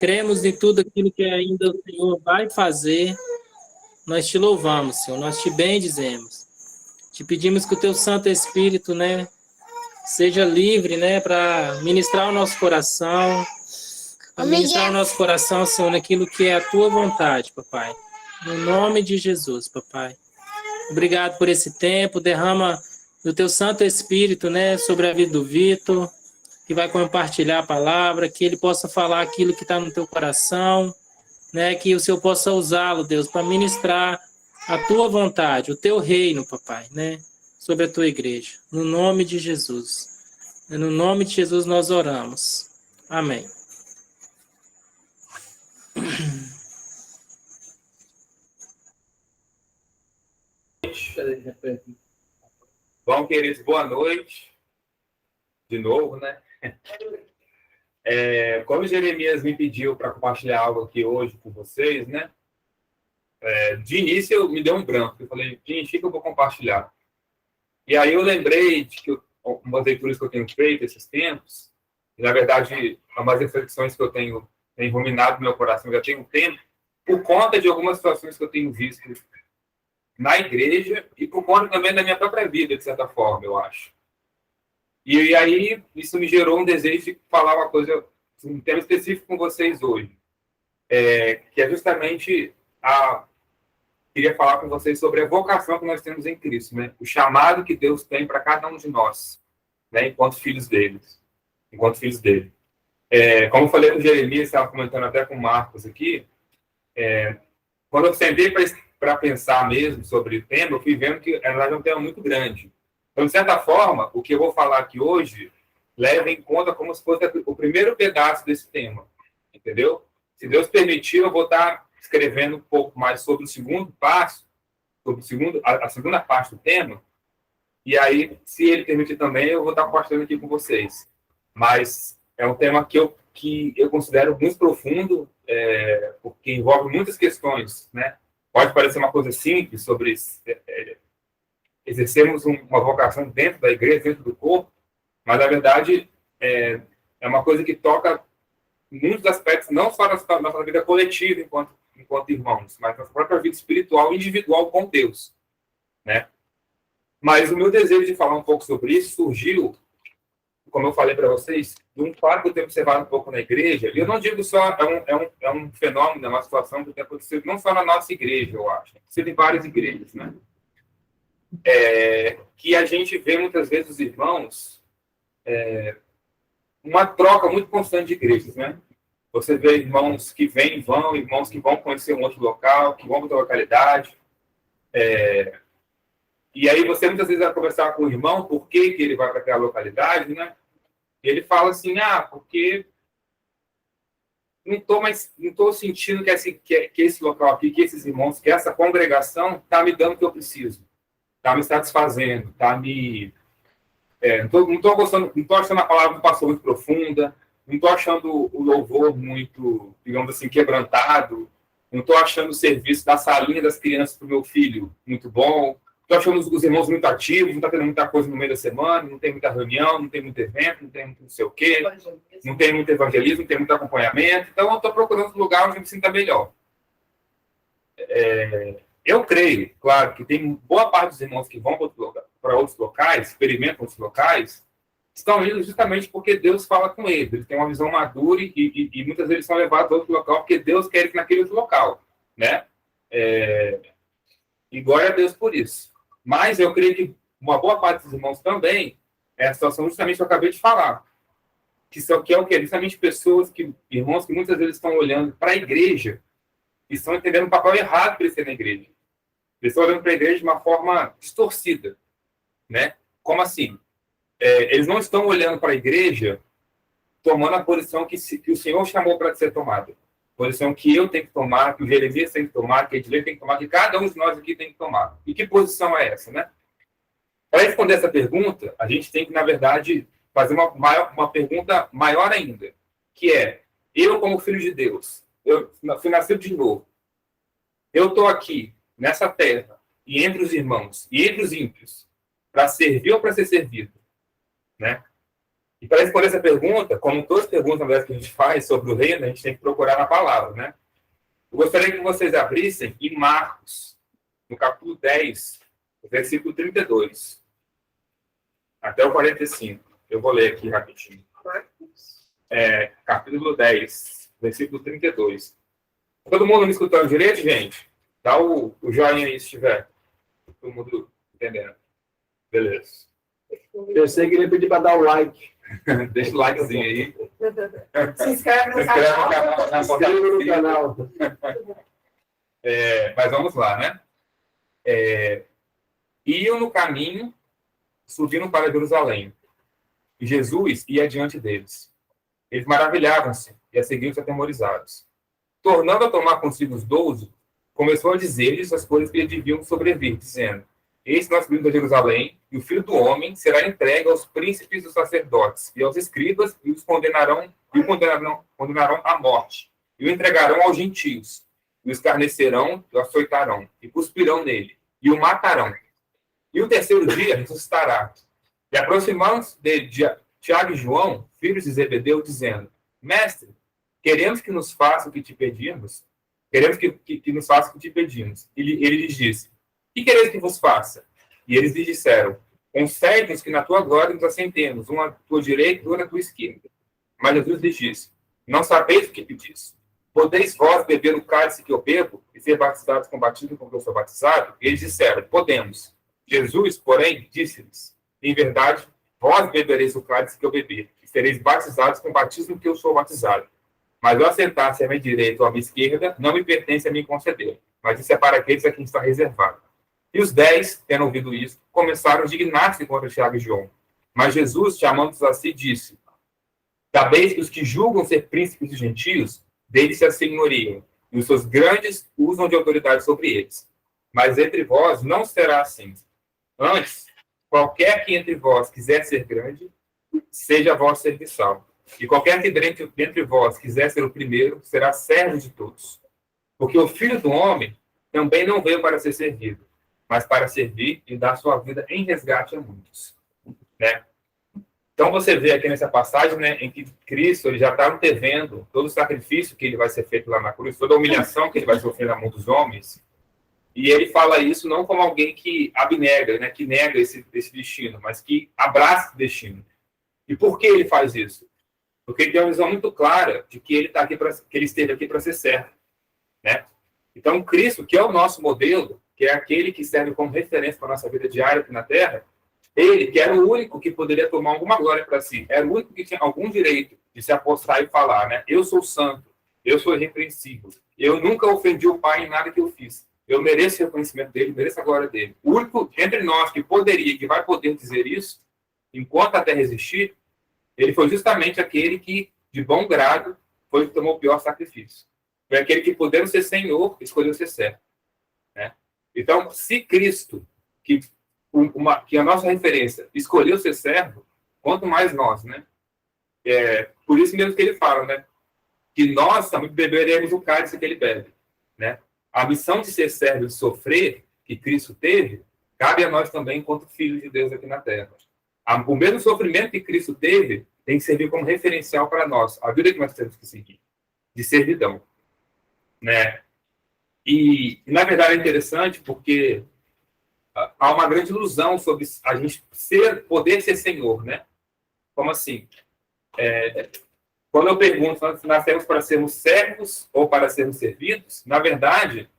Cremos em tudo aquilo que ainda o Senhor vai fazer. Nós te louvamos, Senhor, nós te bendizemos. Te pedimos que o teu Santo Espírito, né, seja livre, né, para ministrar o nosso coração, para ministrar o nosso coração, Senhor, naquilo que é a tua vontade, papai. No nome de Jesus, papai. Obrigado por esse tempo. Derrama o teu Santo Espírito, né, sobre a vida do Vitor, que vai compartilhar a palavra, que ele possa falar aquilo que está no teu coração, né, que o Senhor possa usá-lo, Deus, para ministrar a tua vontade, o teu reino, papai, né, sobre a tua igreja. No nome de Jesus. No nome de Jesus nós oramos. Amém. Bom, queridos, boa noite. De novo, né? Como Jeremias me pediu para compartilhar algo aqui hoje com vocês, né? De início, me deu um branco. Eu falei, gente, o que eu vou compartilhar? E aí eu lembrei de que umas leituras que eu tenho feito esses tempos, e, na verdade, umas reflexões que eu tenho ruminado no meu coração já tem um tempo, por conta de algumas situações que eu tenho visto na igreja e por conta também da minha própria vida, de certa forma, eu acho. E aí, isso me gerou um desejo de falar uma coisa, um tema específico com vocês hoje, que é justamente queria falar com vocês sobre a vocação que nós temos em Cristo, né? O chamado que Deus tem para cada um de nós, né? Enquanto filhos dele. Como eu falei com o Jeremias, estava comentando até com o Marcos aqui, quando eu sentei para pensar mesmo sobre o tema, eu fui vendo que na verdade é um tema muito grande. Então, de certa forma, o que eu vou falar aqui hoje leva em conta como se fosse o primeiro pedaço desse tema, entendeu? Se Deus permitir, eu vou estar escrevendo um pouco mais sobre o segundo passo, sobre a segunda parte do tema, e aí, se ele permitir também, eu vou estar compartilhando aqui com vocês. Mas é um tema que eu considero muito profundo, porque envolve muitas questões, né? Pode parecer uma coisa simples sobre exercermos uma vocação dentro da igreja, dentro do corpo, mas, na verdade, é uma coisa que toca muitos aspectos, não só na nossa vida coletiva enquanto irmãos, mas na nossa própria vida espiritual, individual com Deus, né? Mas o meu desejo de falar um pouco sobre isso surgiu, como eu falei para vocês, de um fato que eu tenho observado um pouco na igreja, e eu não digo só, é um fenômeno, é uma situação que tem acontecido não só na nossa igreja, eu acho, tem acontecido em várias igrejas, né? Que a gente vê muitas vezes os irmãos, uma troca muito constante de igrejas, né? Você vê irmãos que vêm e vão, irmãos que vão conhecer um outro local, que vão para outra localidade. E aí você muitas vezes vai conversar com o irmão, por que ele vai para aquela localidade, né? E ele fala assim, porque não estou sentindo que esse local aqui, que esses irmãos, que essa congregação está me dando o que eu preciso. Está me satisfazendo, está me... não estou gostando, não estou achando a palavra do pastor muito profunda, não estou achando o louvor muito, digamos assim, quebrantado, não estou achando o serviço da salinha das crianças para o meu filho muito bom, estou achando os irmãos muito ativos, não está tendo muita coisa no meio da semana, não tem muita reunião, não tem muito evento, não tem muito não sei o quê, não tem muito evangelismo, não tem muito acompanhamento, então eu estou procurando um lugar onde eu me sinta melhor. Eu creio, claro, que tem boa parte dos irmãos que vão para outros locais, experimentam outros locais, estão indo justamente porque Deus fala com eles. Eles têm uma visão madura e muitas vezes são levados a outro local porque Deus quer ir naquele outro local, né? E glória a Deus por isso. Mas eu creio que uma boa parte dos irmãos também é a situação justamente que eu acabei de falar. Que é o quê? Justamente pessoas, irmãos que muitas vezes estão olhando para a igreja e estão entendendo o papel errado para eles serem na igreja. Eles estão olhando para a igreja de uma forma distorcida, né? Como assim? Eles não estão olhando para a igreja tomando a posição que o Senhor chamou para ser tomada. Posição que eu tenho que tomar, que o Jeremias tem que tomar, que a Edilene tem que tomar, que cada um de nós aqui tem que tomar. E que posição é essa, né? Para responder essa pergunta, a gente tem que, na verdade, fazer uma pergunta maior ainda, que é, eu como filho de Deus, eu fui nascido de novo, eu estou aqui, nessa terra, e entre os irmãos, e entre os ímpios, para servir ou para ser servido, né? E para responder essa pergunta, como todas as perguntas que a gente faz sobre o reino, a gente tem que procurar na palavra, né? Eu gostaria que vocês abrissem em Marcos, no capítulo 10, versículo 32, até o 45. Eu vou ler aqui rapidinho. Capítulo 10, versículo 32. Todo mundo me escutando direito, gente? Dá o joinha aí se estiver. Todo mundo entendendo. Beleza. Eu sei que ele pediu para dar o like. Deixa o likezinho aí. Se inscreve no canal. Mas vamos lá, né? Iam no caminho, subindo para Jerusalém. E Jesus ia diante deles. Eles maravilhavam-se e a seguiam-se atemorizados. Tornando a tomar consigo os 12, começou a dizer-lhes as coisas que lhe deviam sobrevir, dizendo: Eis que nós subimos a Jerusalém, e o Filho do Homem será entregue aos príncipes dos sacerdotes e aos escribas, e os condenarão à morte, e o entregarão aos gentios, e o escarnecerão, e o açoitarão, e cuspirão nele, e o matarão. E o terceiro dia ressuscitará. E aproximamos de Tiago e João, filhos de Zebedeu, dizendo: Mestre, queremos que nos faça o que te pedimos. Queremos que nos faça o que te pedimos. Ele lhes disse: Que quereis que vos faça? E eles lhe disseram: Concede-nos que na tua glória nos assentemos, uma à tua direita e outra à tua esquerda. Mas Jesus lhes disse: Não sabeis o que pedis. Podeis vós beber o cálice que eu bebo e ser batizados com o batismo com que eu sou batizado? E eles disseram: Podemos. Jesus, porém, disse-lhes: Em verdade, vós bebereis o cálice que eu beber e sereis batizados com o batismo que eu sou batizado. Mas o assentar-se à minha direita ou à minha esquerda não me pertence a mim conceder, mas isso é para aqueles a quem está reservado. E os 10, tendo ouvido isso, começaram a indignar-se contra Tiago e João. Mas Jesus, chamando-os a si, disse: Sabeis que os que julgam ser príncipes dos gentios, deles se assenhoriam, e os seus grandes usam de autoridade sobre eles. Mas entre vós não será assim. Antes, qualquer que entre vós quiser ser grande, seja vosso serviçal. E qualquer que dentre vós quiser ser o primeiro, será servo de todos. Porque o Filho do Homem também não veio para ser servido, mas para servir e dar sua vida em resgate a muitos. Né? Então você vê aqui nessa passagem, né, em que Cristo ele já está antevendo todo o sacrifício que ele vai ser feito lá na cruz, toda a humilhação que ele vai sofrer na mão dos homens. E ele fala isso não como alguém que abnega, né, que nega esse destino, mas que abraça esse destino. E por que ele faz isso? Porque ele tem uma visão muito clara de que ele tá aqui que ele esteve aqui para ser servo, né? Então Cristo, que é o nosso modelo, que é aquele que serve como referência para a nossa vida diária aqui na Terra, ele, que era o único que poderia tomar alguma glória para si, era o único que tinha algum direito de se apostar e falar, né? Eu sou santo, eu sou irrepreensível, eu nunca ofendi o Pai em nada que eu fiz, eu mereço o reconhecimento dele, mereço a glória dele. O único entre nós que poderia, que vai poder dizer isso, enquanto a Terra existir, ele foi justamente aquele que, de bom grado, foi o que tomou o pior sacrifício. Foi aquele que, podendo ser Senhor, escolheu ser servo. Né? Então, se Cristo, que a nossa referência, escolheu ser servo, quanto mais nós, né? Por isso mesmo que ele fala, né? Que nós também beberemos o cálice que ele bebe. Né? A missão de ser servo e de sofrer, que Cristo teve, cabe a nós também, enquanto filhos de Deus aqui na Terra. O mesmo sofrimento que Cristo teve tem que servir como referencial para nós, a vida que nós temos que seguir, de servidão. Né? E, na verdade, é interessante porque há uma grande ilusão sobre a gente poder ser Senhor. Né? Como assim? Quando eu pergunto, nós nascemos para sermos servos ou para sermos servidos, na verdade,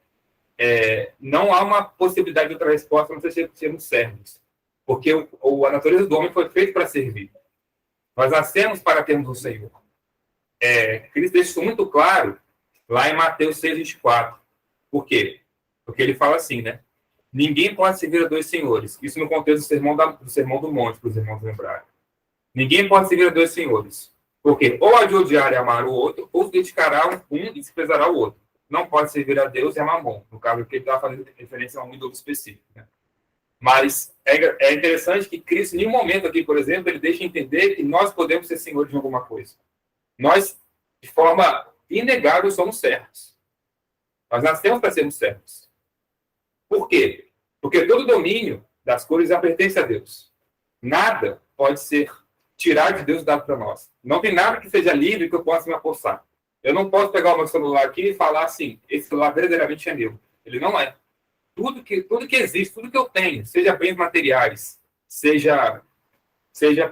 não há uma possibilidade de outra resposta a não ser sermos servos. Porque a natureza do homem foi feita para servir. Nós nascemos para termos um Senhor. Cristo deixa isso muito claro lá em Mateus 6,24. Por quê? Porque ele fala assim, né? Ninguém pode servir a dois senhores. Isso no contexto do Sermão do Monte, para os irmãos lembrarem. Ninguém pode servir a dois senhores. Porque ou a de odiar e amar o outro, ou se dedicará a um e desprezará o outro. Não pode servir a Deus e a Mamon. No caso que ele estava fazendo referência a um ídolo específico. Né? Mas é interessante que Cristo, em nenhum momento aqui, por exemplo, ele deixa entender que nós podemos ser senhores de alguma coisa. Nós, de forma inegável, somos servos. Nós nascemos para sermos servos. Por quê? Porque todo domínio das coisas já pertence a Deus. Nada pode ser tirar de Deus e dar para nós. Não tem nada que seja livre que eu possa me apossar. Eu não posso pegar o meu celular aqui e falar assim, esse celular verdadeiramente é meu. Ele não é. Tudo que existe, tudo que eu tenho, seja bens materiais, seja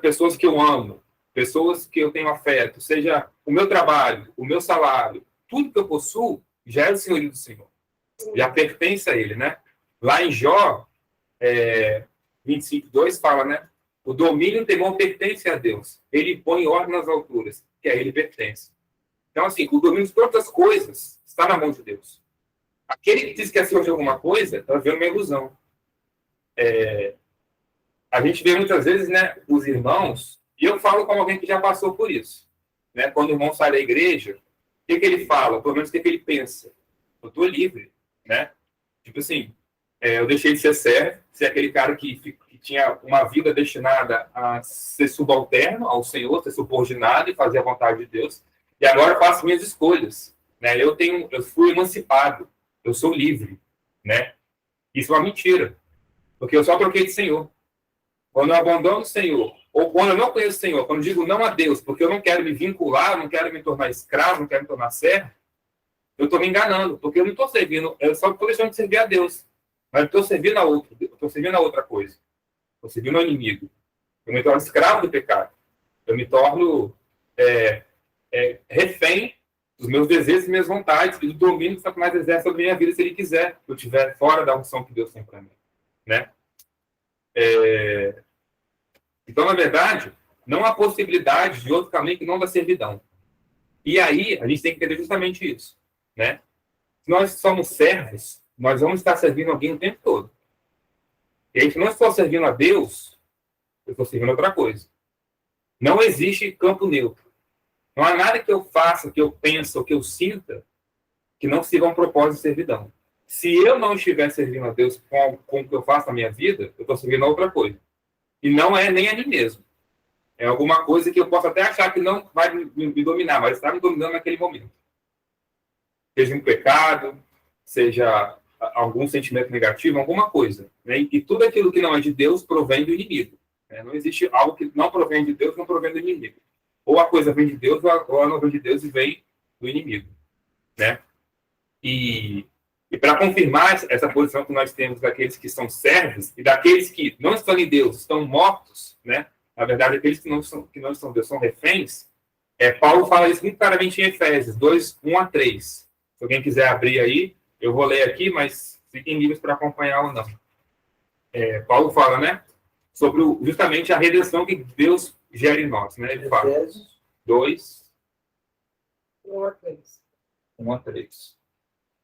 pessoas que eu amo, pessoas que eu tenho afeto, seja o meu trabalho, o meu salário, tudo que eu possuo já é do senhorio do Senhor. Já pertence a Ele, né? Lá em Jó, 25:2 fala, né? O domínio e o temor pertence a Deus. Ele põe ordem nas alturas, que a Ele pertence. Então, assim, o domínio de todas as coisas está na mão de Deus. Aquele que diz que é senhor de alguma coisa está vendo uma ilusão. A gente vê muitas vezes, né, os irmãos, e eu falo como alguém que já passou por isso. Né? Quando o irmão sai da igreja, o que ele fala? Pelo menos o que ele pensa? Eu estou livre. Né? Tipo assim, eu deixei de ser servo, ser aquele cara que tinha uma vida destinada a ser subalterno ao Senhor, ser subordinado e fazer a vontade de Deus. E agora eu faço minhas escolhas. Né? Eu fui emancipado. Eu sou livre. Né? Isso é uma mentira. Porque eu só troquei de Senhor. Quando eu abandono o Senhor, ou quando eu não conheço o Senhor, quando eu digo não a Deus, porque eu não quero me vincular, não quero me tornar escravo, não quero me tornar servo, eu estou me enganando, porque eu não estou servindo, eu só estou deixando de servir a Deus. Mas eu estou servindo a outro, eu estou servindo a outra coisa. Estou servindo ao inimigo. Eu me torno escravo do pecado. Eu me torno refém dos meus desejos e minhas vontades e do domínio que Satanás exerce sobre a minha vida se ele quiser, se eu estiver fora da unção que Deus tem para mim. Né? Então, na verdade, não há possibilidade de outro caminho que não da servidão. E aí, a gente tem que entender justamente isso. Né? Se nós somos servos, nós vamos estar servindo alguém o tempo todo. E aí, se não estou servindo a Deus, eu estou servindo outra coisa. Não existe campo neutro. Não há nada que eu faça, que eu pense ou que eu sinta que não sirva a um propósito de servidão. Se eu não estiver servindo a Deus com o que eu faço na minha vida, eu estou servindo a outra coisa. E não é nem a mim mesmo. É alguma coisa que eu posso até achar que não vai me dominar, mas está me dominando naquele momento. Seja um pecado, seja algum sentimento negativo, alguma coisa. Né? E tudo aquilo que não é de Deus provém do inimigo. Né? Não existe algo que não provém de Deus, não provém do inimigo. Ou a coisa vem de Deus, ou ela não vem de Deus e vem do inimigo. Né? E para confirmar essa posição que nós temos daqueles que são servos e daqueles que não estão em Deus, estão mortos, né? Na verdade, aqueles que não estão em Deus são reféns, Paulo fala isso muito claramente em Efésios 2:1-3. Se alguém quiser abrir aí, eu vou ler aqui, mas fiquem livres para acompanhar ou não. Paulo fala, né? Sobre justamente a redenção que Deus gera em nós, né? Ele fala. Efésios 2:1-3.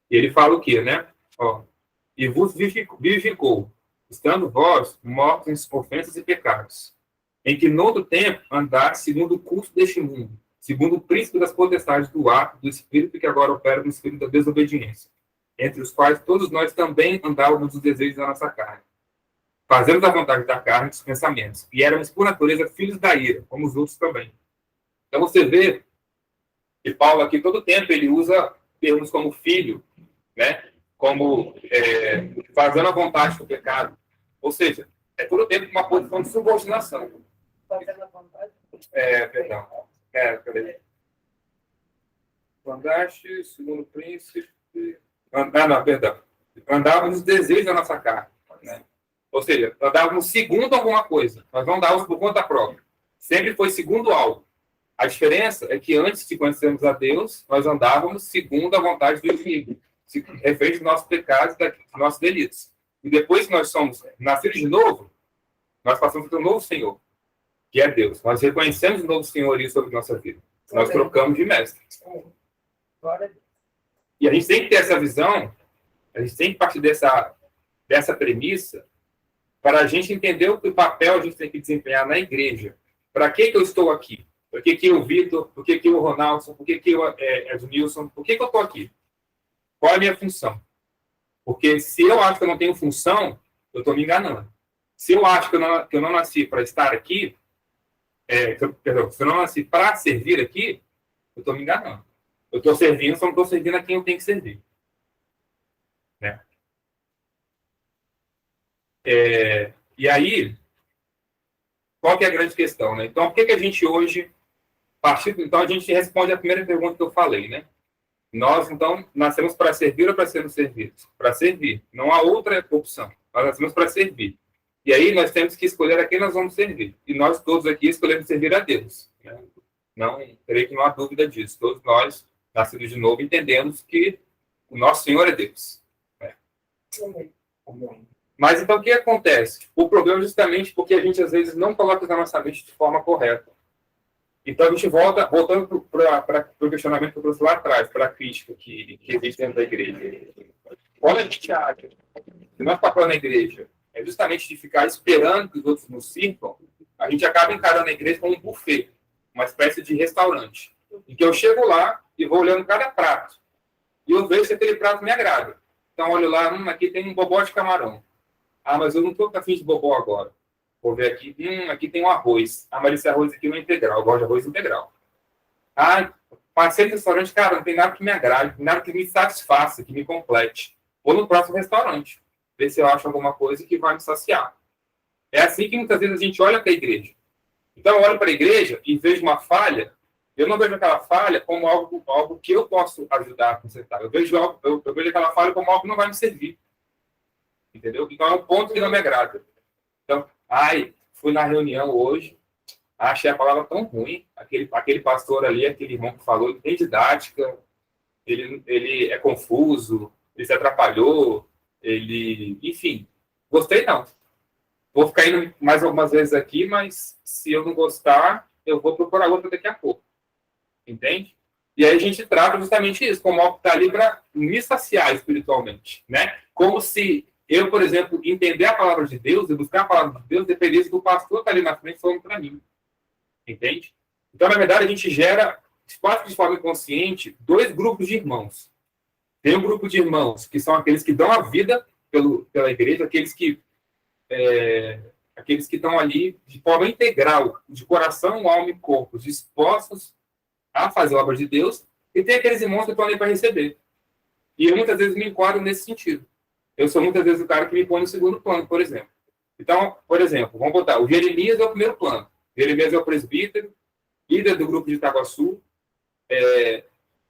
E ele fala o quê, né? E vos vivificou, estando vós mortos em ofensas e pecados, em que no outro tempo andaste segundo o curso deste mundo, segundo o príncipe das potestades do ar, do espírito que agora opera no espírito da desobediência, entre os quais todos nós também andávamos nos desejos da nossa carne, fazendo a vontade da carne dos pensamentos, e éramos por natureza filhos da ira, como os outros também. Então você vê que Paulo aqui todo tempo ele usa termos como filho, né? Como fazendo a vontade do pecado. Ou seja, todo o tempo uma posição de subordinação. Fazendo a vontade? Perdão. Cadê? Andaste, segundo o príncipe... Perdão. Andávamos nos desejos da nossa carne. Né? Ou seja, andávamos segundo alguma coisa. Nós não andávamos por conta própria. Sempre foi segundo algo. A diferença é que antes de conhecermos a Deus, nós andávamos segundo a vontade do inimigo, referente aos nossos pecados e dos nossos delitos. E depois que nós somos nascidos de novo, nós passamos para um novo Senhor, que é Deus. Nós reconhecemos o novo senhorio sobre nossa vida. Nós trocamos de mestre. E a gente tem que ter essa visão, a gente tem que partir dessa premissa para a gente entender o papel a gente tem que desempenhar na igreja. Para que eu estou aqui? Por que o Vitor? Por que o Ronaldo? Por que o Edmilson? Por que eu estou aqui? Qual é a minha função? Porque se eu acho que eu não tenho função, eu estou me enganando. Se eu acho que eu não nasci para estar aqui, se eu não nasci para servir aqui, eu estou me enganando. Eu estou servindo, só não estou servindo a quem eu tenho que servir. Né? E aí, qual que é a grande questão, né? Então, por que a gente hoje, então a gente responde a primeira pergunta que eu falei, né? Nós, então, nascemos para servir ou para sermos servidos? Para servir. Não há outra opção. Nós nascemos para servir. E aí nós temos que escolher a quem nós vamos servir. E nós todos aqui escolhemos servir a Deus. Né? Não, creio que não há dúvida disso. Todos nós, nascidos de novo, entendemos que o nosso Senhor é Deus. Né? Mas então o que acontece? O problema é justamente porque a gente às vezes não coloca isso na nossa mente de forma correta. Então a gente voltando para o questionamento que eu trouxe lá atrás, para a crítica que existe dentro da igreja. Quando a gente acha que o nosso papel na igreja é justamente de ficar esperando que os outros nos sirvam, a gente acaba encarando a igreja como um buffet, uma espécie de restaurante, em que eu chego lá e vou olhando cada prato, e eu vejo se aquele prato me agrada. Então, olho lá, aqui tem um bobó de camarão. Ah, mas eu não estou com a fim de bobó agora. Vou ver aqui, aqui tem um arroz. Ah, mas esse arroz aqui não é integral, eu gosto de arroz integral. Ah, passei no restaurante, cara, não tem nada que me agrade, nada que me satisfaça, que me complete. Vou no próximo restaurante, ver se eu acho alguma coisa que vai me saciar. É assim que muitas vezes a gente olha para a igreja. Então, eu olho para a igreja e vejo uma falha, eu não vejo aquela falha como algo que eu posso ajudar a consertar. Eu vejo aquela falha como algo que não vai me servir. Entendeu? Então, é um ponto que não me agrada. Então, fui na reunião hoje, achei a palavra tão ruim, aquele pastor ali, aquele irmão que falou, ele tem didática, ele é confuso, ele se atrapalhou, enfim, gostei não. Vou ficar indo mais algumas vezes aqui, mas se eu não gostar, eu vou procurar outra daqui a pouco. Entende? E aí a gente trata justamente isso, como algo que está ali para me saciar espiritualmente, né? Como se eu, por exemplo, entender a palavra de Deus e buscar a palavra de Deus dependesse do pastor que está ali na frente falando para mim. Entende? Então, na verdade, a gente gera, quase de forma inconsciente, dois grupos de irmãos. Tem um grupo de irmãos que são aqueles que dão a vida pela igreja, aqueles que estão ali de forma integral, de coração, alma e corpo, dispostos a fazer a obra de Deus, e tem aqueles irmãos que estão ali para receber. E eu muitas vezes me enquadro nesse sentido. Eu sou muitas vezes o cara que me põe no segundo plano, por exemplo. Então, por exemplo, vamos botar, o Jeremias é o primeiro plano. O Jeremias é o presbítero, líder do grupo de Itaguaçu.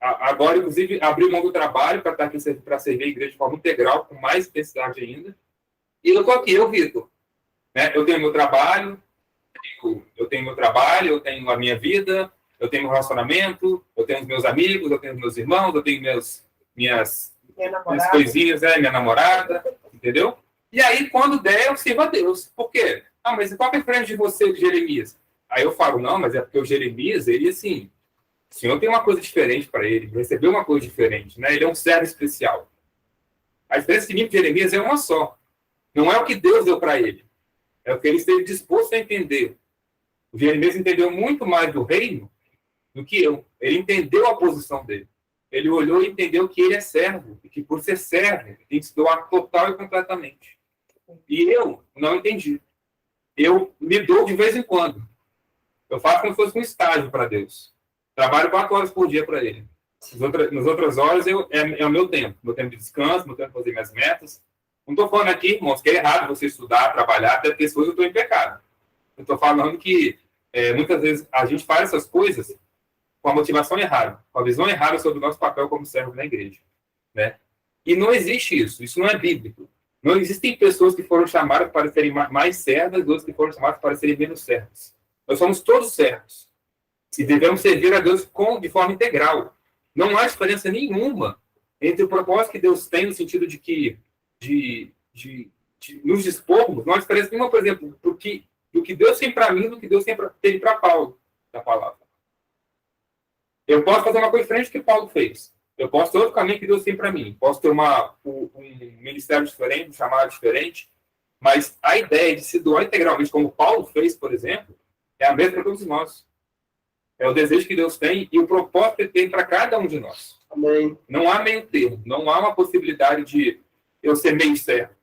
Agora, inclusive, abriu mão do trabalho para estar aqui para servir a igreja de forma integral, com mais intensidade ainda. E eu estou aqui, eu, Vitor. Né? Eu tenho meu trabalho, eu tenho a minha vida, eu tenho meu relacionamento, eu tenho os meus amigos, eu tenho os meus irmãos, eu tenho minhas coisinhas, minha namorada, entendeu? E aí, quando der, eu sirvo a Deus. Por quê? Mas qual é a diferença de você e de Jeremias? Aí eu falo, não, mas é porque o Jeremias, ele, assim, o Senhor tem uma coisa diferente para ele, recebeu uma coisa diferente, né? Ele é um servo especial. A diferença de mim e de Jeremias é uma só. Não é o que Deus deu para ele, é o que ele esteve disposto a entender. O Jeremias entendeu muito mais do reino do que eu. Ele entendeu a posição dele. Ele olhou e entendeu que ele é servo, e que por ser servo, ele tem que se doar total e completamente. E eu não entendi. Eu me dou de vez em quando. Eu faço como se fosse um estágio para Deus. Trabalho 4 horas por dia para ele. Nas outras horas é o meu tempo de descanso, meu tempo de fazer minhas metas. Não estou falando aqui, irmãos, que é errado você estudar, trabalhar, até porque eu estou em pecado. Eu estou falando que muitas vezes a gente faz essas coisas com a motivação errada, com a visão errada sobre o nosso papel como servo na igreja. Né? E não existe isso. Isso não é bíblico. Não existem pessoas que foram chamadas para serem mais servas e outras que foram chamadas para serem menos servas. Nós somos todos servos. E devemos servir a Deus de forma integral. Não há diferença nenhuma entre o propósito que Deus tem no sentido de que de nos dispormos, não há diferença nenhuma, por exemplo, do que Deus tem para mim, do que Deus tem para Paulo, da palavra. Eu posso fazer uma coisa diferente do que Paulo fez. Eu posso ter outro caminho que Deus tem para mim. Posso ter um ministério diferente, um chamado diferente, mas a ideia de se doar integralmente, como Paulo fez, por exemplo, é a mesma para todos nós. É o desejo que Deus tem e o propósito que Ele tem para cada um de nós. Amém. Não há meio termo. Não há uma possibilidade de eu ser meio servo.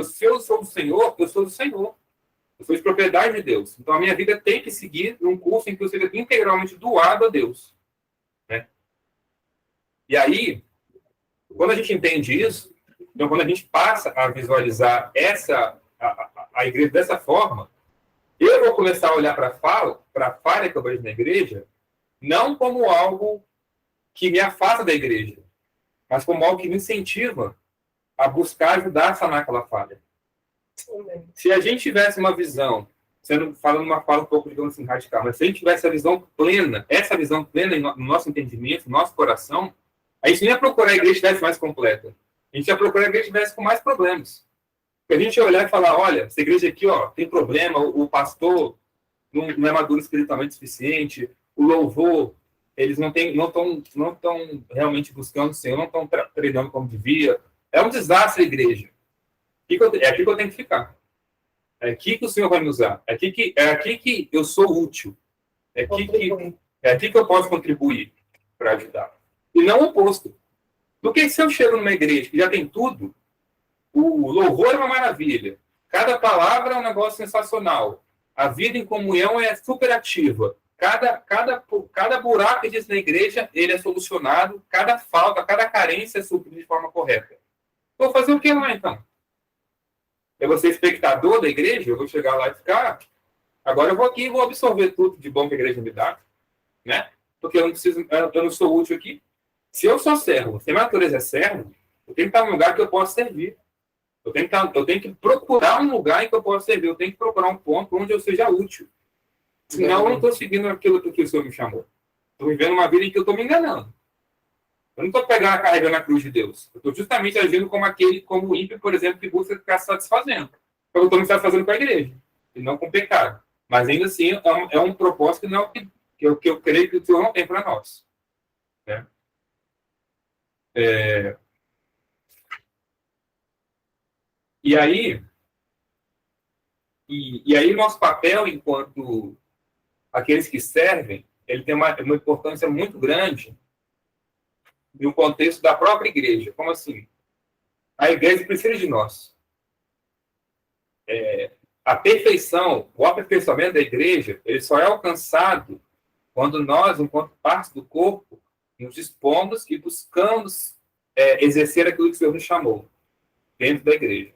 Se eu sou do Senhor, eu sou do Senhor. Eu sou de propriedade de Deus. Então, a minha vida tem que seguir num curso em que eu seja integralmente doado a Deus. Né? E aí, quando a gente entende isso, então, quando a gente passa a visualizar a igreja dessa forma, eu vou começar a olhar para a falha que eu vejo na igreja, não como algo que me afasta da igreja, mas como algo que me incentiva a buscar ajudar a sanar aquela falha. Se a gente tivesse uma visão, falando uma fala um pouco, digamos assim, radical, mas se a gente tivesse essa visão plena no nosso entendimento, no nosso coração, a gente nem ia procurar a igreja que estivesse mais completa. A gente ia procurar a igreja que estivesse com mais problemas. Porque a gente ia olhar e falar, olha, essa igreja aqui, ó, tem problema, o pastor não é maduro espiritualmente suficiente, o louvor, eles não estão realmente buscando o Senhor, não estão treinando como devia. É um desastre a igreja. É aqui que eu tenho que ficar. É aqui que o Senhor vai me usar. É aqui que eu sou útil. É aqui que eu posso contribuir para ajudar. E não o oposto. Porque se eu chego numa igreja que já tem tudo, o louvor é uma maravilha. Cada palavra é um negócio sensacional. A vida em comunhão é super ativa. Cada buraco que existe na igreja, ele é solucionado. Cada falta, cada carência é suprida de forma correta. Vou fazer o que lá, então? Eu vou ser espectador da igreja? Eu vou chegar lá e ficar... Agora eu vou aqui e vou absorver tudo de bom que a igreja me dá. Né? Porque eu não sou útil aqui. Se eu sou servo, se a minha natureza é servo, eu tenho que estar num lugar que eu possa servir. Eu tenho que procurar um lugar em que eu possa servir. Eu tenho que procurar um ponto onde eu seja útil. Senão eu não estou seguindo aquilo que o Senhor me chamou. Estou vivendo uma vida em que eu estou me enganando. Eu não estou carregando a cruz de Deus. Eu estou justamente agindo como o ímpio, por exemplo, que busca ficar se satisfazendo. Eu estou me satisfazendo com a igreja, e não com o pecado. Mas ainda assim, é um propósito que não é o que eu creio que o Senhor não tem para nós. Né? E aí, nosso papel enquanto aqueles que servem, ele tem uma importância muito grande no contexto da própria igreja. Como assim? A igreja precisa de nós. A perfeição, o aperfeiçoamento da igreja, ele só é alcançado quando nós, enquanto parte do corpo, nos dispomos e buscamos exercer aquilo que o Senhor nos chamou dentro da igreja.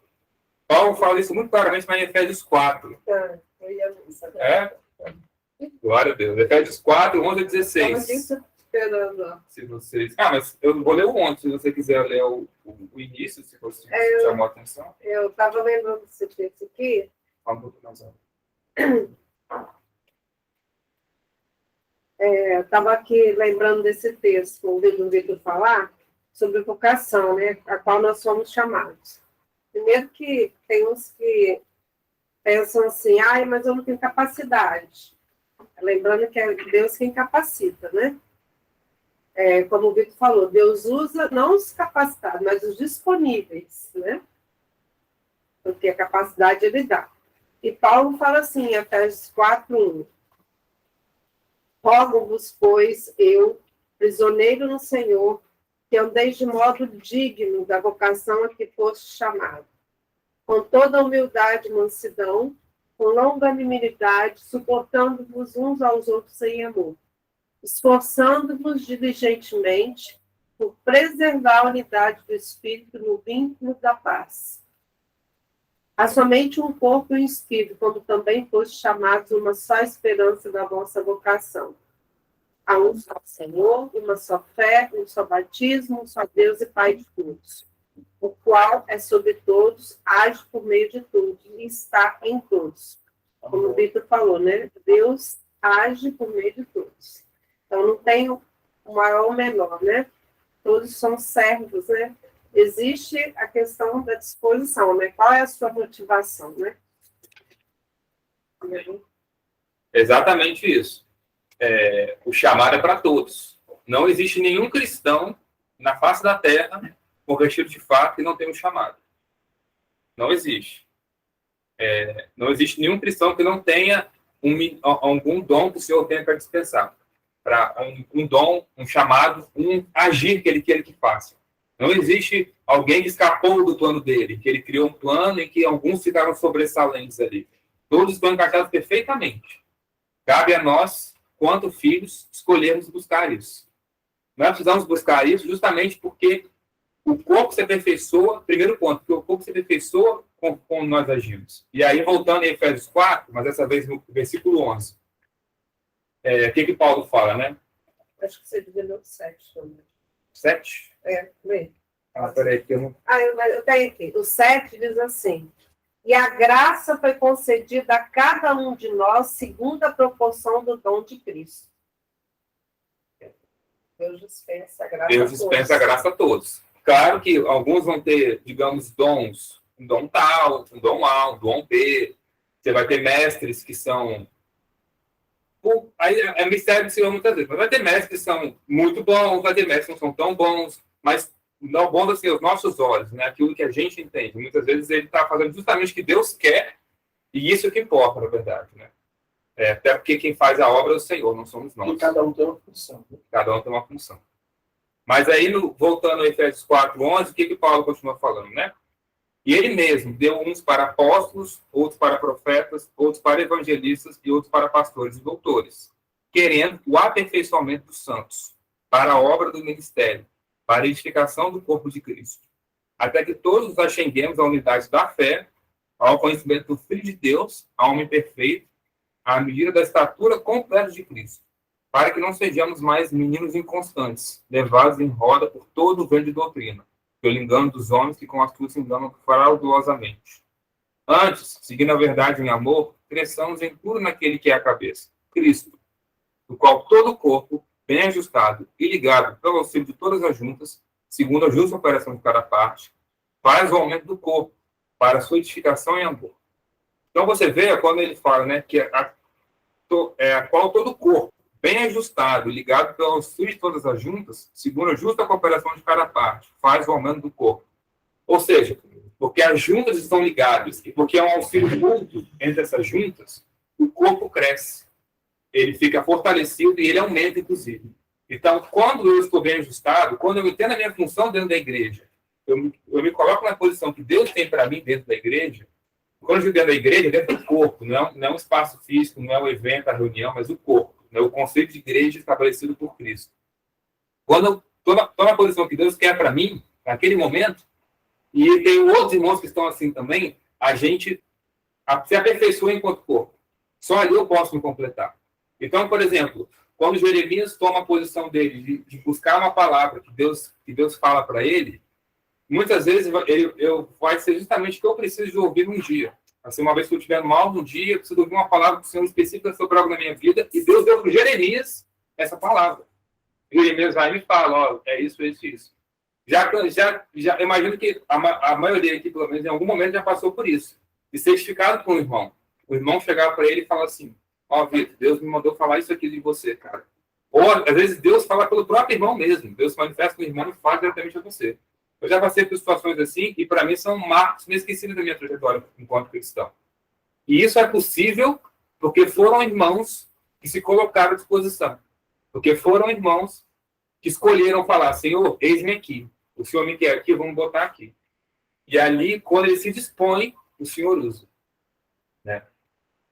Paulo fala isso muito claramente em Efésios 4. Glória a Deus. Efésios 4, 11 a 16. Se vocês... mas eu vou ler o 11, se você quiser ler o início, se você chamou a atenção. Eu estava lembrando desse texto aqui. Fala um pouco mais alto. Eu estava aqui lembrando desse texto, ouvindo o Vitor falar sobre vocação, né, a qual nós somos chamados. Primeiro que tem uns que pensam assim, mas eu não tenho capacidade. Lembrando que é Deus quem capacita, né? Como o Vitor falou, Deus usa não os capacitados, mas os disponíveis, né? Porque a capacidade ele dá. E Paulo fala assim, em Efésios 4:1. Rogo-vos, pois, eu, prisioneiro no Senhor, que andeis de modo digno da vocação a que foste chamado, com toda humildade e mansidão, com longanimidade, suportando-vos uns aos outros em amor, esforçando-vos diligentemente por preservar a unidade do Espírito no vínculo da paz. Há somente um corpo e um Espírito, como também foste chamados uma só esperança da vossa vocação. Há um só Senhor, uma só fé, um só batismo, um só Deus e Pai de todos, o qual é sobre todos, age por meio de todos e está em todos. Como o Vitor falou, né? Deus age por meio de todos. Então, não tem o maior ou menor, né? Todos são servos, né? Existe a questão da disposição, né? Qual é a sua motivação, né? Exatamente isso. O chamado é para todos. Não existe nenhum cristão na face da terra convertido de fato que não tem um chamado. Não existe. Não existe nenhum cristão que não tenha algum dom que o Senhor tenha para dispensar. Para um dom, um chamado, um agir que ele queira que faça. Não existe alguém que escapou do plano dele, que ele criou um plano em que alguns ficaram sobressalentes ali. Todos estão encaixados perfeitamente. Cabe a nós, quanto filhos, escolhermos buscar isso. Nós precisamos buscar isso justamente porque o corpo se aperfeiçoa, primeiro ponto, porque o corpo se aperfeiçoa como nós agimos. E aí, voltando em Efésios 4, mas dessa vez no versículo 11, o que Paulo fala, né? Acho que você devia ler o 7 também. 7? Lê. Peraí, que eu não... Eu tenho aqui. O 7 diz assim: e a graça foi concedida a cada um de nós segundo a proporção do dom de Cristo. Deus dispensa a graça Deus dispensa a graça a todos. Claro que alguns vão ter, digamos, dons, um dom tal, um dom A, um dom B. Você vai ter mestres que são... Aí é mistério do Senhor muitas vezes. Mas vai ter mestres que são muito bons, vai ter mestres que não são tão bons, mas não bom assim, aos nossos olhos, né? Aquilo que a gente entende. Muitas vezes ele está fazendo justamente o que Deus quer, e isso que importa, na verdade, né? Até porque quem faz a obra é o Senhor, não somos nós. E cada um tem uma função. Cada um tem uma função. Mas aí, voltando a Efésios 4:11, o que Paulo continua falando, né? E ele mesmo deu uns para apóstolos, outros para profetas, outros para evangelistas e outros para pastores e doutores, querendo o aperfeiçoamento dos santos, para a obra do ministério, para a edificação do corpo de Cristo, até que todos nos acheguemos à unidade da fé, ao conhecimento do Filho de Deus, ao homem perfeito, à medida da estatura completa de Cristo, para que não sejamos mais meninos inconstantes, levados em roda por todo o vento de doutrina, pelo engano dos homens que com astúcia se enganam fraudulosamente. Antes, seguindo a verdade em amor, cresçamos em tudo naquele que é a cabeça, Cristo, do qual todo o corpo, bem ajustado e ligado pelo auxílio de todas as juntas, segundo a justa operação de cada parte, faz o aumento do corpo, para a sua edificação em amor. Então você vê quando ele fala, né, que a qual todo o corpo, bem ajustado, ligado pelo auxílio de todas as juntas, segundo a justa cooperação de cada parte, faz o aumento do corpo. Ou seja, porque as juntas estão ligadas e porque é um auxílio mútuo entre essas juntas, o corpo cresce. Ele fica fortalecido e ele aumenta, inclusive. Então, quando eu estou bem ajustado, quando eu entendo a minha função dentro da igreja, eu me coloco na posição que Deus tem para mim dentro da igreja. Quando eu digo dentro da igreja, dentro do corpo, não é um espaço físico, não é um evento, a reunião, mas o corpo, né? O conceito de igreja estabelecido por Cristo. Quando eu estou na posição que Deus quer para mim, naquele momento, e tem outros irmãos que estão assim também, a gente se aperfeiçoa enquanto corpo. Só ali eu posso me completar. Então, por exemplo, quando Jeremias toma a posição dele de buscar uma palavra que Deus fala para ele, muitas vezes vai ser justamente o que eu preciso de ouvir num dia. Assim, uma vez que eu estiver mal num dia, eu preciso ouvir uma palavra do Senhor específica sobre algo na minha vida, e Deus deu para Jeremias essa palavra. Jeremias vai e me fala, ó, é isso, isso, isso. Já imagino que a maioria aqui, pelo menos, em algum momento já passou por isso. De ser edificado por um irmão. O irmão chegar para ele e falar assim, ó, Vitor, Deus me mandou falar isso aqui de você, cara. Ou, às vezes, Deus fala pelo próprio irmão mesmo. Deus manifesta com o irmão e fala diretamente a você. Eu já passei por situações assim, e para mim são marcos inesquecíveis da minha trajetória enquanto cristão. E isso é possível porque foram irmãos que se colocaram à disposição. Porque foram irmãos que escolheram falar, Senhor, eis-me aqui. O Senhor me quer aqui, vamos botar aqui. E ali, quando ele se dispõe, o Senhor usa. Né?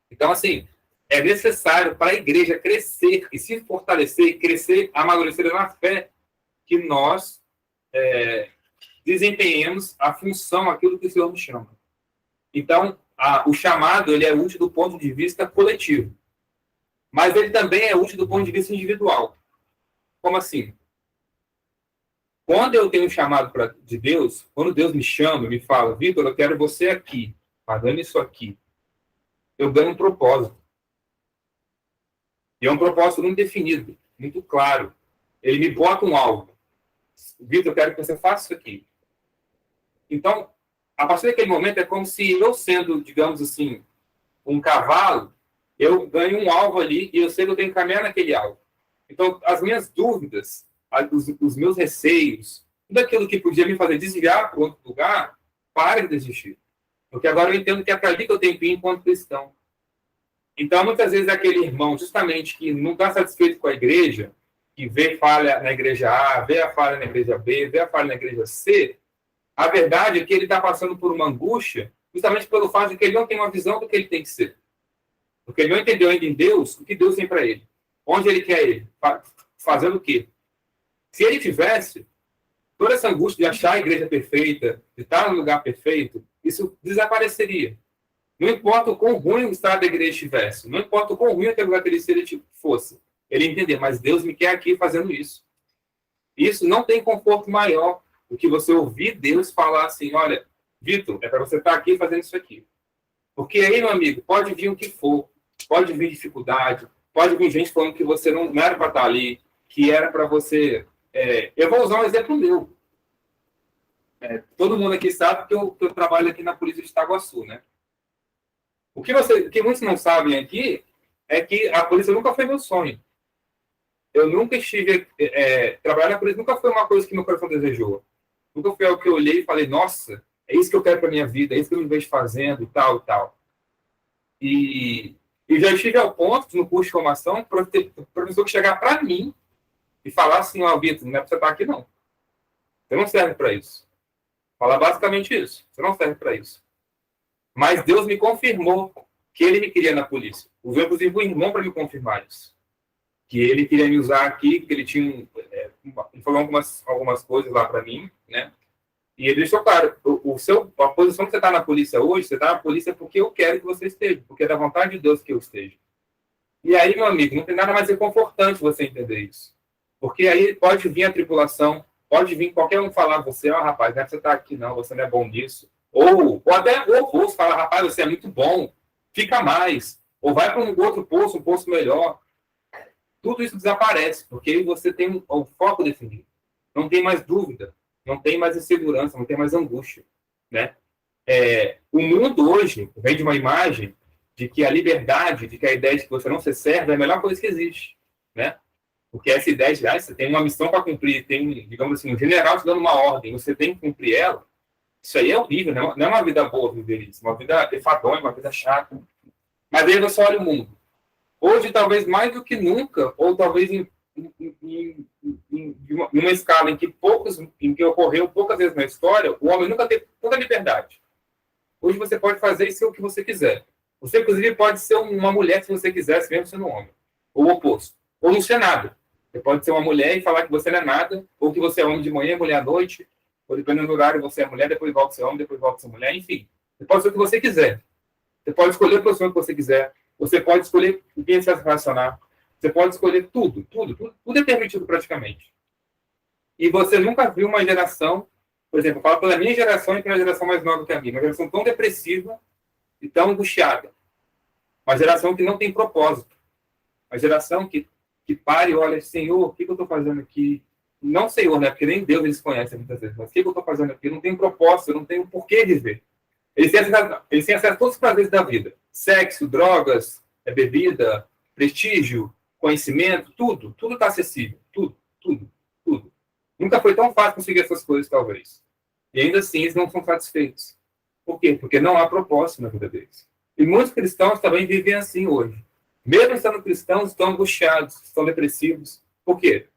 Então, assim, é necessário para a igreja crescer e se fortalecer, crescer, amadurecer na fé, que nós desempenhemos a função, aquilo que o Senhor nos chama. Então, o chamado ele é útil do ponto de vista coletivo. Mas ele também é útil do ponto de vista individual. Como assim? Quando eu tenho um chamado de Deus, quando Deus me chama, me fala, Vitor, eu quero você aqui, fazendo isso aqui, eu ganho um propósito. E é um propósito muito definido, muito claro. Ele me bota um alvo. Vitor, eu quero que você faça isso aqui. Então, a partir daquele momento, é como se eu sendo, digamos assim, um cavalo, eu ganho um alvo ali e eu sei que eu tenho que caminhar naquele alvo. Então, as minhas dúvidas, os meus receios, tudo aquilo que podia me fazer desviar para outro lugar, para de existir. Porque agora eu entendo que é para ali que eu tenho que ir enquanto cristão. Então, muitas vezes, aquele irmão, justamente, que não está satisfeito com a igreja, que vê falha na igreja A, vê a falha na igreja B, vê a falha na igreja C, a verdade é que ele está passando por uma angústia justamente pelo fato de que ele não tem uma visão do que ele tem que ser. Porque ele não entendeu ainda em Deus o que Deus tem para ele. Onde ele quer ele? Fazendo o quê? Se ele tivesse toda essa angústia de achar a igreja perfeita, de estar no lugar perfeito, isso desapareceria. Não importa o quão ruim o estado da igreja estivesse, não importa o quão ruim a característica ele fosse, ele entender, mas Deus me quer aqui fazendo isso. Isso não tem conforto maior do que você ouvir Deus falar assim, olha, Vitor, é para você estar aqui fazendo isso aqui. Porque aí, meu amigo, pode vir o que for, pode vir dificuldade, pode vir gente falando que você não era para estar ali, que era para você... eu vou usar um exemplo meu. Todo mundo aqui sabe que eu trabalho aqui na Polícia de Itaguaçu, né? O que muitos não sabem aqui é que a polícia nunca foi meu sonho. Eu nunca estive... trabalhar na polícia nunca foi uma coisa que meu coração desejou. Nunca foi algo que eu olhei e falei, nossa, é isso que eu quero para minha vida, é isso que eu me vejo fazendo, e tal, e tal. E já estive ao ponto, no curso de formação, professor que chegar para mim e falar assim, ó, Vitor, não é para você estar aqui, não. Você não serve para isso. Falar basicamente isso. Você não serve para isso. Mas Deus me confirmou que ele me queria na polícia. Usou, inclusive, um irmão para me confirmar isso. Que ele queria me usar aqui, que ele tinha... ele falou algumas coisas lá para mim, né? E ele deixou claro, a posição que você está na polícia hoje, você está na polícia porque eu quero que você esteja, porque é da vontade de Deus que eu esteja. E aí, meu amigo, não tem nada mais reconfortante você entender isso. Porque aí pode vir a tribulação, pode vir qualquer um falar, você, rapaz, não é pra você estar aqui não, você não é bom nisso. Ou até o oposto, falar, rapaz, você é muito bom, fica mais. Ou vai para um outro posto, um posto melhor. Tudo isso desaparece, porque aí você tem o foco definido. Não tem mais dúvida. Não tem mais insegurança, não tem mais angústia, né? O mundo hoje vem de uma imagem de que a liberdade, de que a ideia de que você não ser servo é a melhor coisa que existe, né? Porque essa ideia de você tem uma missão para cumprir, tem, digamos assim, um general te dando uma ordem, você tem que cumprir ela, isso aí é horrível, não é uma vida boa viver isso, uma vida enfadonha, uma vida chata. Mas aí você olha o mundo. Hoje, talvez mais do que nunca, ou talvez em uma escala em que ocorreu poucas vezes na história, o homem nunca teve tanta liberdade. Hoje você pode fazer isso o que você quiser. Você, inclusive, pode ser uma mulher se você quiser, mesmo sendo um homem. Ou o oposto. Ou não ser nada. Você pode ser uma mulher e falar que você não é nada, ou que você é homem de manhã, mulher à noite, ou dependendo do horário você é mulher, depois volta a ser homem, depois volta a ser mulher, enfim. Você pode ser o que você quiser. Você pode escolher a profissão que você quiser. Você pode escolher com quem você vai se relacionar. Você pode escolher tudo é permitido praticamente. E você nunca viu uma geração, por exemplo, eu falo pela minha geração e pela geração mais nova que a minha, uma geração tão depressiva e tão angustiada. Uma geração que não tem propósito. Uma geração que para e olha, Senhor, o que eu estou fazendo aqui? Não Senhor, né? Porque nem Deus eles conhecem muitas vezes, mas o que eu estou fazendo aqui? Eu não tenho propósito, eu não tenho porquê de viver. Eles têm acesso a todos os prazeres da vida. Sexo, drogas, bebida, prestígio, conhecimento, tudo está acessível, tudo. Nunca foi tão fácil conseguir essas coisas, talvez. E ainda assim, eles não são satisfeitos. Por quê? Porque não há propósito na vida deles. E muitos cristãos também vivem assim hoje. Mesmo sendo cristãos, estão angustiados, estão depressivos. Por quê?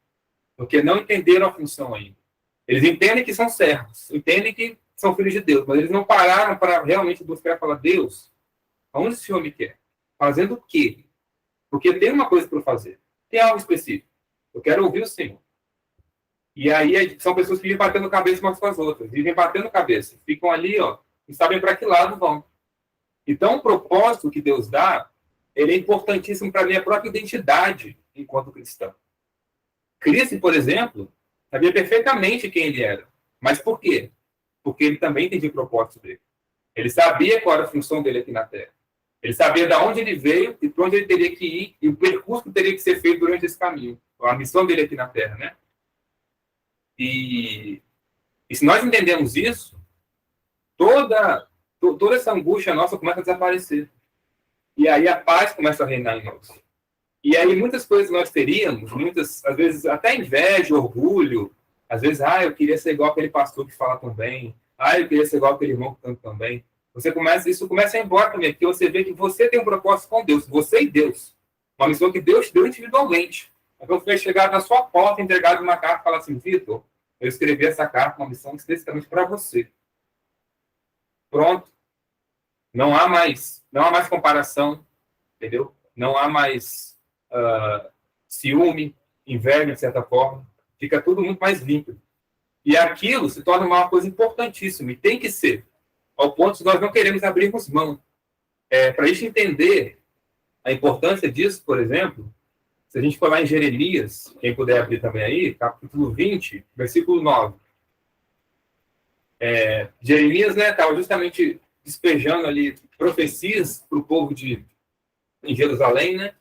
Porque não entenderam a função ainda. Eles entendem que são servos, entendem que são filhos de Deus, mas eles não pararam para realmente buscar e falar, Deus, aonde o Senhor me quer? Fazendo o quê? Porque tem uma coisa para eu fazer. Tem algo específico. Eu quero ouvir o Senhor. E aí são pessoas que vivem batendo cabeça umas com as outras. Vivem batendo cabeça. Ficam ali, ó, não sabem para que lado vão. Então, o propósito que Deus dá, ele é importantíssimo para a minha própria identidade enquanto cristão. Cristo, por exemplo, sabia perfeitamente quem ele era. Mas por quê? Porque ele também entendia o propósito dele. Ele sabia qual era a função dele aqui na Terra. Ele sabia de onde ele veio e para onde ele teria que ir e o percurso que teria que ser feito durante esse caminho. A missão dele aqui na Terra, né? E se nós entendemos isso, toda essa angústia nossa começa a desaparecer. E aí a paz começa a reinar em nós. E aí muitas coisas nós teríamos, às vezes até inveja, orgulho, às vezes, eu queria ser igual aquele pastor que fala tão bem, eu queria ser igual aquele irmão que canta tão bem. Isso começa a ir embora também, porque você vê que você tem um propósito com Deus, você e Deus. Uma missão que Deus te deu individualmente. Então você vai chegar na sua porta, entregar uma carta e falar assim, Vitor, eu escrevi essa carta, uma missão especificamente para você. Pronto. Não há mais comparação, entendeu? Não há mais ciúme, inveja, de certa forma. Fica tudo muito mais límpido. E aquilo se torna uma coisa importantíssima, e tem que ser. ao ponto de nós não queremos abrirmos mão. Para a gente entender a importância disso, por exemplo, se a gente for lá em Jeremias, quem puder abrir também aí, capítulo 20, versículo 9. Jeremias, né, estava justamente despejando ali profecias para o povo em Jerusalém, né?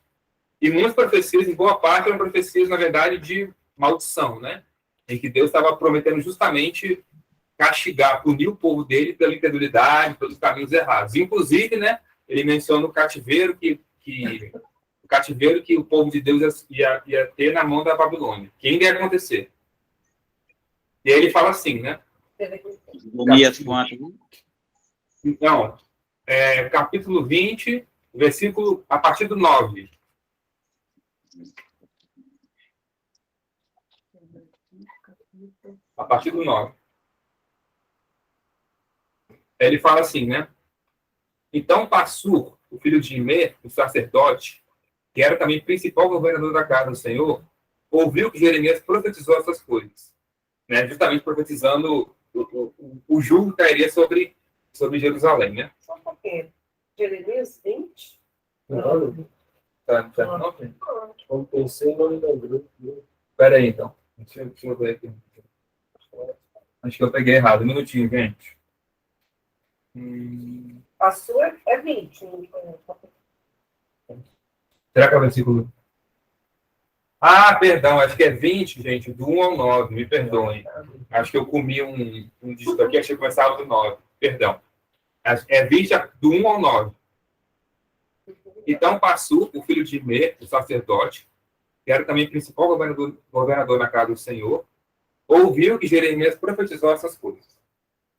E muitas profecias, em boa parte, eram profecias, na verdade, de maldição, né? Em que Deus estava prometendo justamente castigar, punir o povo dele pela incredulidade, pelos caminhos errados. Inclusive, né, ele menciona o cativeiro que o povo de Deus ia ter na mão da Babilônia, que ainda ia acontecer. E aí ele fala assim, né? Jeremias 4. Então, capítulo 20, versículo a partir do 9. A partir do 9. Ele fala assim, né? Então Passur, o filho de Imer, o sacerdote, que era também principal governador da casa do Senhor, ouviu que Jeremias profetizou essas coisas, né? Justamente profetizando o julgo que cairia sobre Jerusalém, né? Só um pouquinho. Jeremias 20? Não, Não? não pensei no nome do grupo. Espera aí, então. Deixa eu ver aqui. Acho que eu peguei errado. Um minutinho, gente. A sua é 20. Será que é o versículo? Ah, perdão, acho que é 20, gente, do 1 ao 9, me perdoem. Acho que eu comi um dígito aqui, achei que começava do 9, perdão. É 20 do 1 ao 9. Então Passur, o filho de Imer, o sacerdote, que era também principal governador na casa do Senhor, ouviu que Jeremias profetizou essas coisas.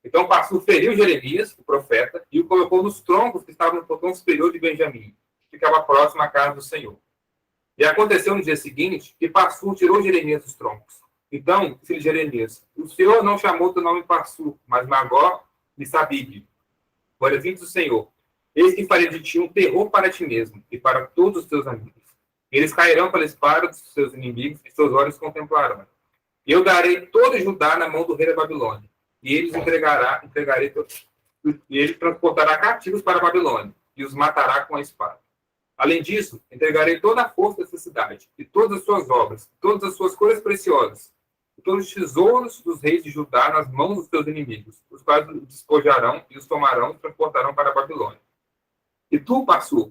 Então Passur feriu Jeremias, o profeta, e o colocou nos troncos que estavam no portão superior de Benjamim, que ficava próximo à casa do Senhor. E aconteceu no dia seguinte que Passur tirou Jeremias dos troncos. Então, filho de Jeremias, o Senhor não chamou teu nome Passur, mas Magor e Sabib. Agora, vindo do Senhor, eis que farei de ti um terror para ti mesmo e para todos os teus amigos. Eles cairão pela espada dos seus inimigos e seus olhos contemplarão. E eu darei todo Judá na mão do rei da Babilônia. E ele transportará cativos para a Babilônia e os matará com a espada. Além disso, entregarei toda a força dessa cidade, e todas as suas obras, todas as suas coisas preciosas, e todos os tesouros dos reis de Judá nas mãos dos seus inimigos, os quais os despojarão e os tomarão e transportarão para a Babilônia. E tu, Passur,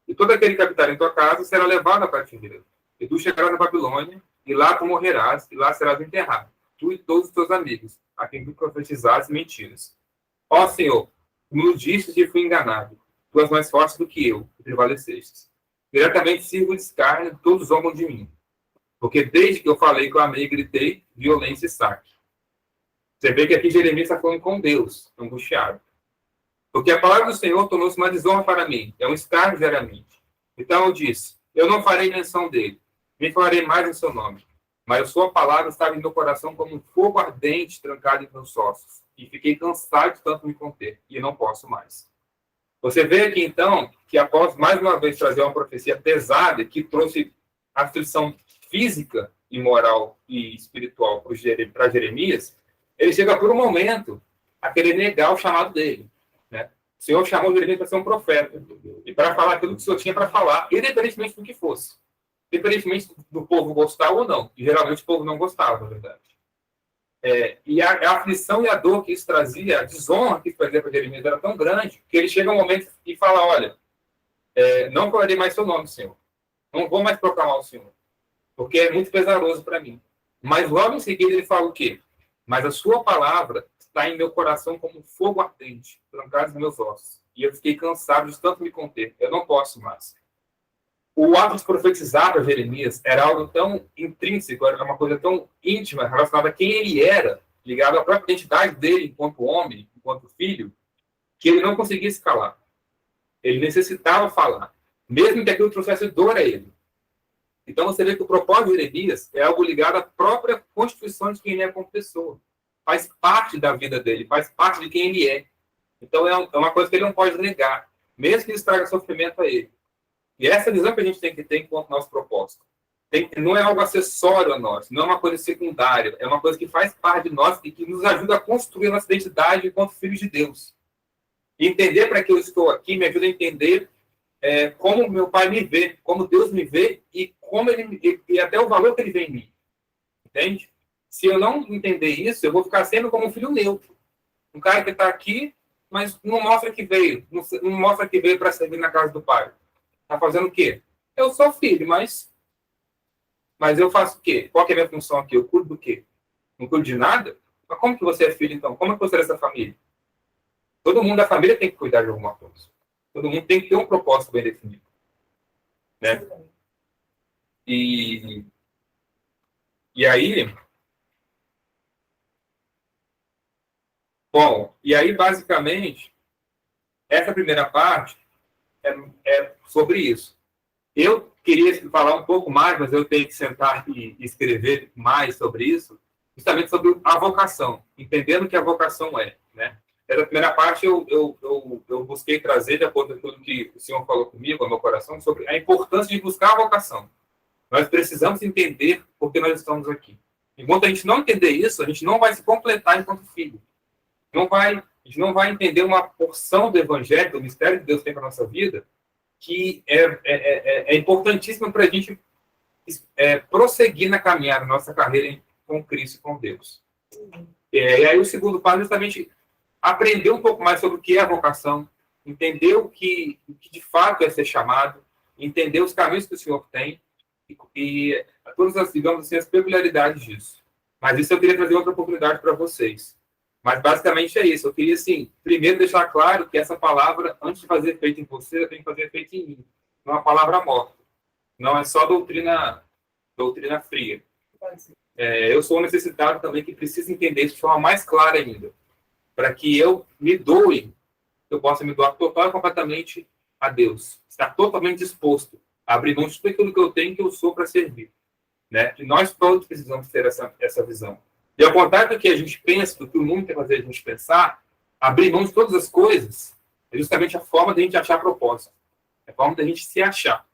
e todo aquele que habitar em tua casa será levado a cativeiro. E tu chegarás na Babilônia, e lá tu morrerás, e lá serás enterrado, tu e todos os teus amigos, a quem tu profetizaste mentiras. Ó Senhor, como disse e fui enganado. Tu és mais forte do que eu, e prevaleceste. Diretamente sirvo de escárnio, todos zombam de mim. Porque desde que eu falei, clamei e gritei, violência e saque. Você vê que aqui Jeremias está falando com Deus, angustiado. Porque a palavra do Senhor tornou-se uma desonra para mim, é um escárnio diariamente. Então eu disse, eu não farei menção dele, nem falarei mais em seu nome. Mas a sua palavra estava em meu coração como um fogo ardente trancado em meus ossos. E fiquei cansado de tanto me conter, e não posso mais. Você vê aqui, então, que após mais uma vez trazer uma profecia pesada, que trouxe aflição física e moral e espiritual para Jeremias, ele chega por um momento a querer negar o chamado dele. Né? O Senhor chamou Jeremias para ser um profeta e para falar aquilo que o Senhor tinha para falar, independentemente do que fosse. Independentemente do povo gostar ou não. E geralmente o povo não gostava, na verdade. E a aflição e a dor que isso trazia, a desonra que isso trazia para Jeremias era tão grande, que ele chega um momento e fala, olha, não falarei mais seu nome, Senhor. Não vou mais proclamar o Senhor. Porque é muito pesaroso para mim. Mas logo em seguida ele fala o quê? Mas a sua palavra está em meu coração como um fogo ardente, trancado nos meus ossos. E eu fiquei cansado de tanto me conter. Eu não posso mais. O ato de profetizar para Jeremias era algo tão intrínseco, era uma coisa tão íntima, relacionada a quem ele era, ligado à própria identidade dele enquanto homem, enquanto filho, que ele não conseguia se calar. Ele necessitava falar, mesmo que aquilo trouxesse dor a ele. Então você vê que o propósito de Jeremias é algo ligado à própria constituição de quem ele é como pessoa. Faz parte da vida dele, faz parte de quem ele é. Então é uma coisa que ele não pode negar, mesmo que isso traga sofrimento a ele. E essa visão que a gente tem que ter enquanto nosso propósito. Não é algo acessório a nós, não é uma coisa secundária, é uma coisa que faz parte de nós e que nos ajuda a construir a nossa identidade enquanto filhos de Deus. Entender para que eu estou aqui me ajuda a entender como meu pai me vê, como Deus me vê e como e até o valor que ele vê em mim. Entende? Se eu não entender isso, eu vou ficar sempre como um filho neutro. Um cara que está aqui, mas não mostra que veio. Não mostra que veio para servir na casa do pai. Está fazendo o quê? Eu sou filho, mas eu faço o quê? Qual que é a minha função aqui? Eu cuido do quê? Não cuido de nada? Mas como que você é filho, então? Como é que você é dessa família? Todo mundo da família tem que cuidar de alguma coisa. Todo mundo tem que ter um propósito bem definido. Né? E aí... Bom, e aí, basicamente, essa primeira parte é sobre isso. Eu queria falar um pouco mais, mas eu tenho que sentar e escrever mais sobre isso, justamente sobre a vocação, entendendo o que a vocação é. Né? Essa primeira parte eu busquei trazer, de acordo com tudo que o senhor falou comigo, ao meu coração, sobre a importância de buscar a vocação. Nós precisamos entender por que nós estamos aqui. Enquanto a gente não entender isso, a gente não vai se completar enquanto filho. A gente não vai entender uma porção do evangelho, do mistério que Deus tem para a nossa vida, que é importantíssima para a gente prosseguir na caminhada, nossa carreira com Cristo e com Deus. E aí o segundo passo é justamente aprender um pouco mais sobre o que é a vocação, entender o que de fato é ser chamado, entender os caminhos que o Senhor tem e todas as, digamos assim, as peculiaridades disso. Mas isso eu queria trazer outra oportunidade para vocês. Mas basicamente é isso. Eu queria, assim, primeiro deixar claro que essa palavra, antes de fazer efeito em você, tem que fazer efeito em mim. Não é uma palavra morta. Não é só doutrina fria. Eu sou um necessitado também que precisa entender isso de forma mais clara ainda. Para que eu me doe, eu possa me doar total e completamente a Deus. Estar totalmente disposto a abrir mão de tudo aquilo que eu tenho, que eu sou para servir. Né? E nós todos precisamos ter essa visão. E ao contrário do que a gente pensa, do que o mundo quer fazer a gente pensar, abrir mão de todas as coisas é justamente a forma de a gente achar propósito. É a forma de a gente se achar.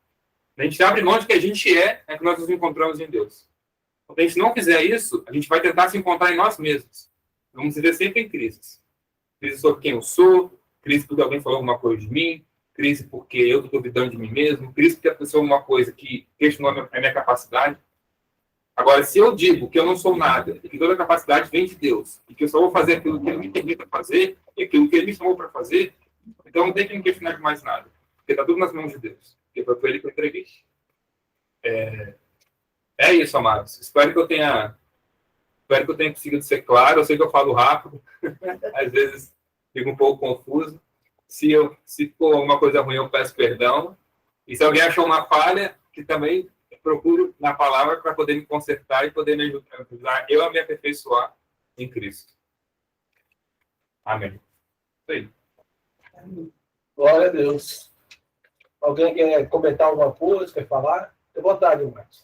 A gente abre mão de que a gente é que nós nos encontramos em Deus. Quando a gente não fizer isso, a gente vai tentar se encontrar em nós mesmos. Vamos viver sempre em crises. Crise sobre quem eu sou, crise porque alguém falou alguma coisa de mim, crise porque eu estou duvidando de mim mesmo, crise porque aconteceu alguma coisa que questionou a minha capacidade. Agora, se eu digo que eu não sou nada, que toda a capacidade vem de Deus, e que eu só vou fazer aquilo que Ele me permite fazer, e aquilo que Ele me chamou para fazer, então não tem que me questionar de mais nada. Porque está tudo nas mãos de Deus. Porque foi para Ele que eu entreguei. É isso, amados. Espero que eu tenha conseguido ser claro. Eu sei que eu falo rápido. Às vezes fico um pouco confuso. Se for alguma coisa ruim, eu peço perdão. E se alguém achou uma falha, que também... procuro na palavra para poder me consertar e poder me ajudar eu a me aperfeiçoar em Cristo. Amém. Isso aí. Glória a Deus. Alguém quer comentar alguma coisa, quer falar? Eu vou dar, Marcos.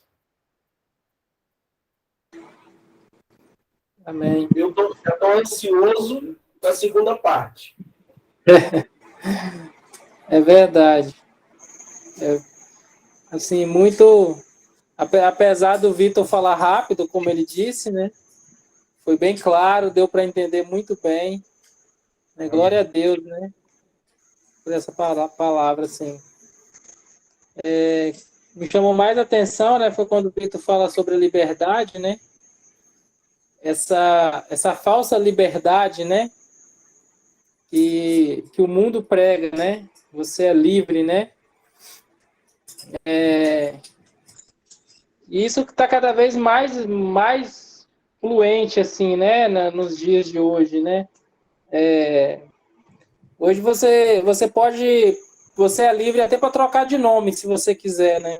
Amém. Eu já estou ansioso na segunda parte. É verdade. Assim, muito... Apesar do Vitor falar rápido, como ele disse, né? Foi bem claro, deu para entender muito bem. Né? Glória a Deus, né? Por essa palavra, assim. Me chamou mais a atenção, né? Foi quando o Vitor fala sobre a liberdade, né? Essa falsa liberdade, né? Que o mundo prega, né? Você é livre, né? E isso está cada vez mais fluente, assim, né, nos dias de hoje, né? Hoje você é livre até para trocar de nome, se você quiser, né?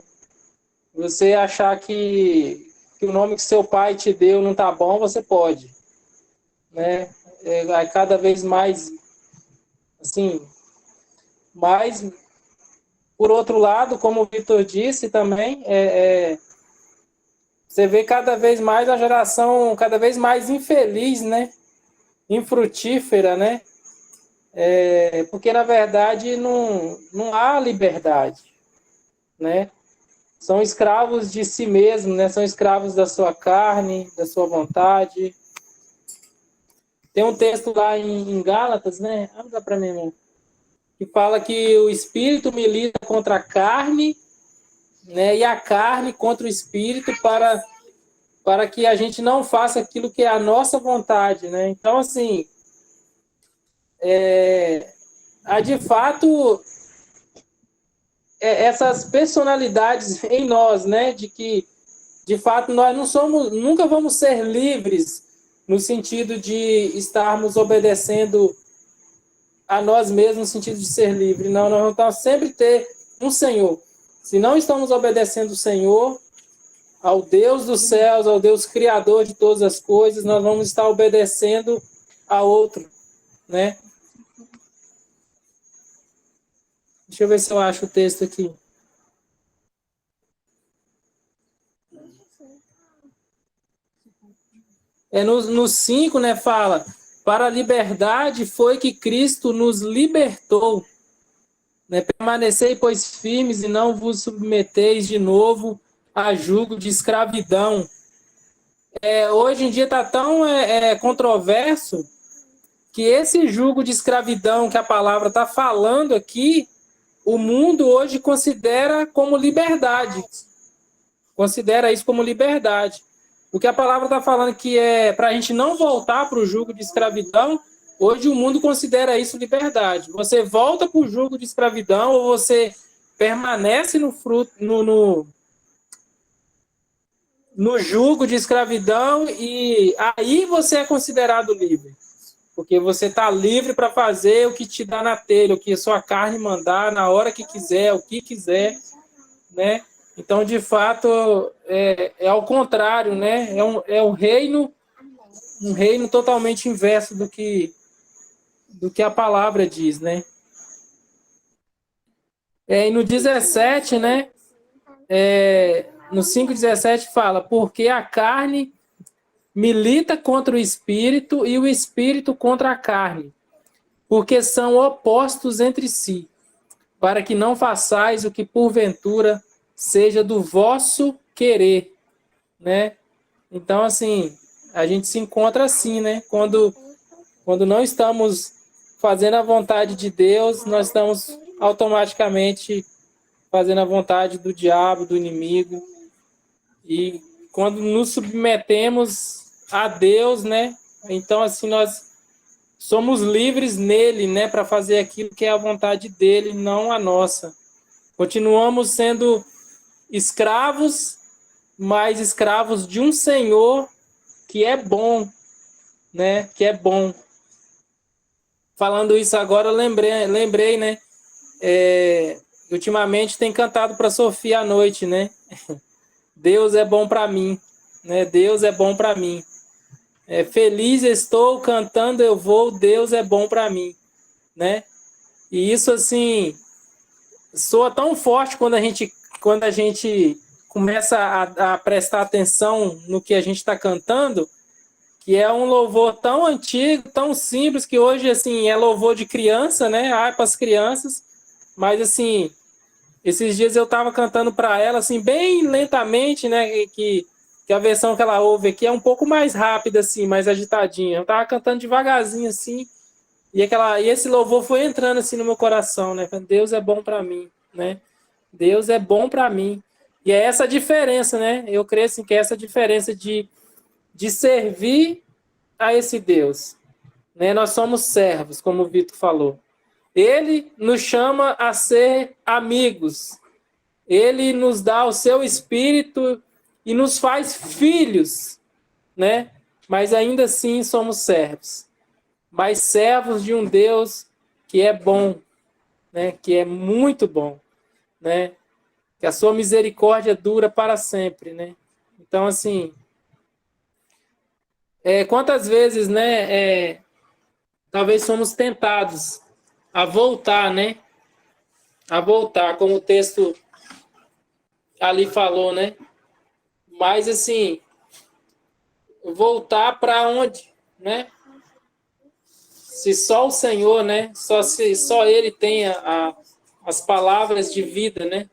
Você achar que o nome que seu pai te deu não tá bom, você pode, né? Cada vez mais, assim, mais... Por outro lado, como o Vitor disse também, você vê cada vez mais a geração cada vez mais infeliz, né? Infrutífera, né? Porque, na verdade, não há liberdade, né? São escravos de si mesmos, né? São escravos da sua carne, da sua vontade. Tem um texto lá em Gálatas, né? Abre para mim, irmão. que fala que o espírito milita contra a carne, né, e a carne contra o espírito para que a gente não faça aquilo que é a nossa vontade, né? Então, assim, há de fato essas personalidades em nós, né? De que, de fato, nós não somos, nunca vamos ser livres no sentido de estarmos obedecendo a nós mesmos, no sentido de ser livre. Não, nós vamos sempre ter um Senhor. Se não estamos obedecendo o Senhor, ao Deus dos céus, ao Deus criador de todas as coisas, nós vamos estar obedecendo a outro, né? Deixa eu ver se eu acho o texto aqui. No 5, né, fala: para a liberdade foi que Cristo nos libertou. Né? Permanecei, pois, firmes e não vos submeteis de novo a jugo de escravidão. Hoje em dia está tão controverso que esse jugo de escravidão que a palavra está falando aqui, o mundo hoje considera como liberdade. Considera isso como liberdade. O que a palavra está falando que é para a gente não voltar para o jugo de escravidão, hoje o mundo considera isso liberdade. Você volta para o jugo de escravidão ou você permanece no jugo de escravidão e aí você é considerado livre. Porque você está livre para fazer o que te dá na telha, o que a sua carne mandar, na hora que quiser, o que quiser, né? Então, de fato, é ao contrário, né? É um reino totalmente inverso do que a palavra diz, né? E no 17, né? No 5,17 fala: porque a carne milita contra o espírito e o espírito contra a carne, porque são opostos entre si, para que não façais o que porventura seja do vosso querer, né? Então, assim, a gente se encontra assim, né? Quando não estamos fazendo a vontade de Deus, nós estamos automaticamente fazendo a vontade do diabo, do inimigo. E quando nos submetemos a Deus, né? Então, assim, nós somos livres nele, né? Para fazer aquilo que é a vontade dele, não a nossa. Continuamos sendo escravos, mas escravos de um Senhor que é bom, né? Que é bom. Falando isso agora, eu lembrei, né? Ultimamente tem cantado para Sofia à noite, né? Deus é bom para mim, né? Deus é bom para mim. Feliz estou, cantando eu vou, Deus é bom para mim, né? E isso, assim, soa tão forte quando a gente começa a prestar atenção no que a gente está cantando, que é um louvor tão antigo, tão simples, que hoje, assim, é louvor de criança, né? Para as crianças, mas, assim, esses dias eu estava cantando para ela, assim, bem lentamente, né? Que a versão que ela ouve aqui é um pouco mais rápida, assim, mais agitadinha. Eu estava cantando devagarzinho, assim, e esse louvor foi entrando, assim, no meu coração, né? Deus é bom para mim, né? Deus é bom para mim. E é essa diferença, né? Eu creio, assim, que é essa diferença de servir a esse Deus, né? Nós somos servos, como o Vitor falou. Ele nos chama a ser amigos. Ele nos dá o seu espírito e nos faz filhos, né? Mas ainda assim somos servos. Mas servos de um Deus que é bom, né? Que é muito bom, né? Que a sua misericórdia dura para sempre, né? Então, assim, quantas vezes, né? Talvez somos tentados a voltar, né? A voltar, como o texto ali falou, né? Mas, assim, voltar para onde, né? Se só o Senhor, né? Só Ele tem as palavras de vida, né?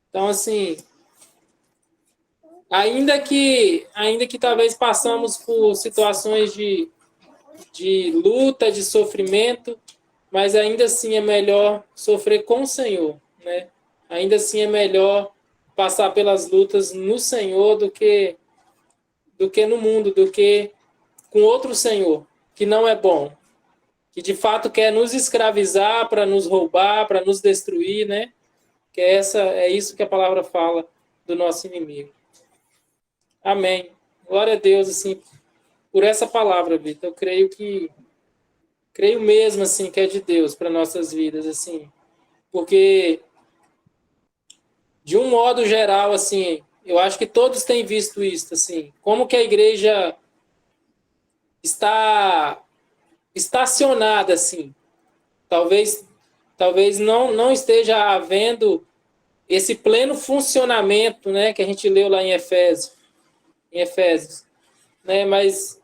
Então, assim, ainda que talvez passamos por situações de luta, de sofrimento, mas ainda assim é melhor sofrer com o Senhor, né? Ainda assim é melhor passar pelas lutas no Senhor do que no mundo, do que com outro senhor, que não é bom, que de fato quer nos escravizar para nos roubar, para nos destruir, né? Que é isso que a palavra fala do nosso inimigo. Amém. Glória a Deus, assim, por essa palavra, Vitor. Eu creio mesmo, assim, que é de Deus para nossas vidas, assim, porque de um modo geral, assim, eu acho que todos têm visto isso, assim, como que a igreja está estacionada, assim. Talvez não esteja havendo esse pleno funcionamento, né, que a gente leu lá em Efésios, né, mas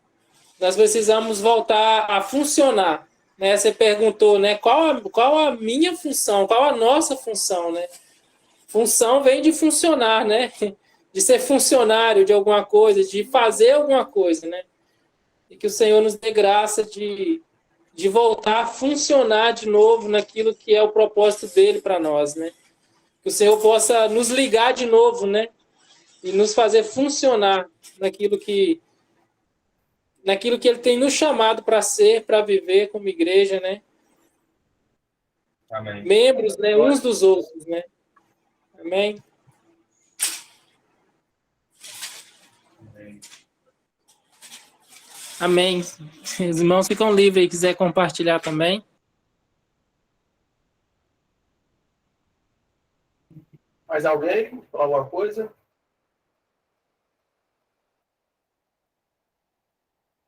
nós precisamos voltar a funcionar, né? Você perguntou, né, qual a minha função, qual a nossa função, né? Função vem de funcionar, né? De ser funcionário de alguma coisa, de fazer alguma coisa, né? E que o Senhor nos dê graça de voltar a funcionar de novo naquilo que é o propósito dele para nós, né? Que o Senhor possa nos ligar de novo, né? E nos fazer funcionar naquilo que ele tem nos chamado para ser, para viver como igreja, né? Amém. Membros, né? Uns dos outros, né? Amém? Amém. Amém. Os irmãos ficam livres aí, quiser compartilhar também. Mais alguém? Alguma coisa?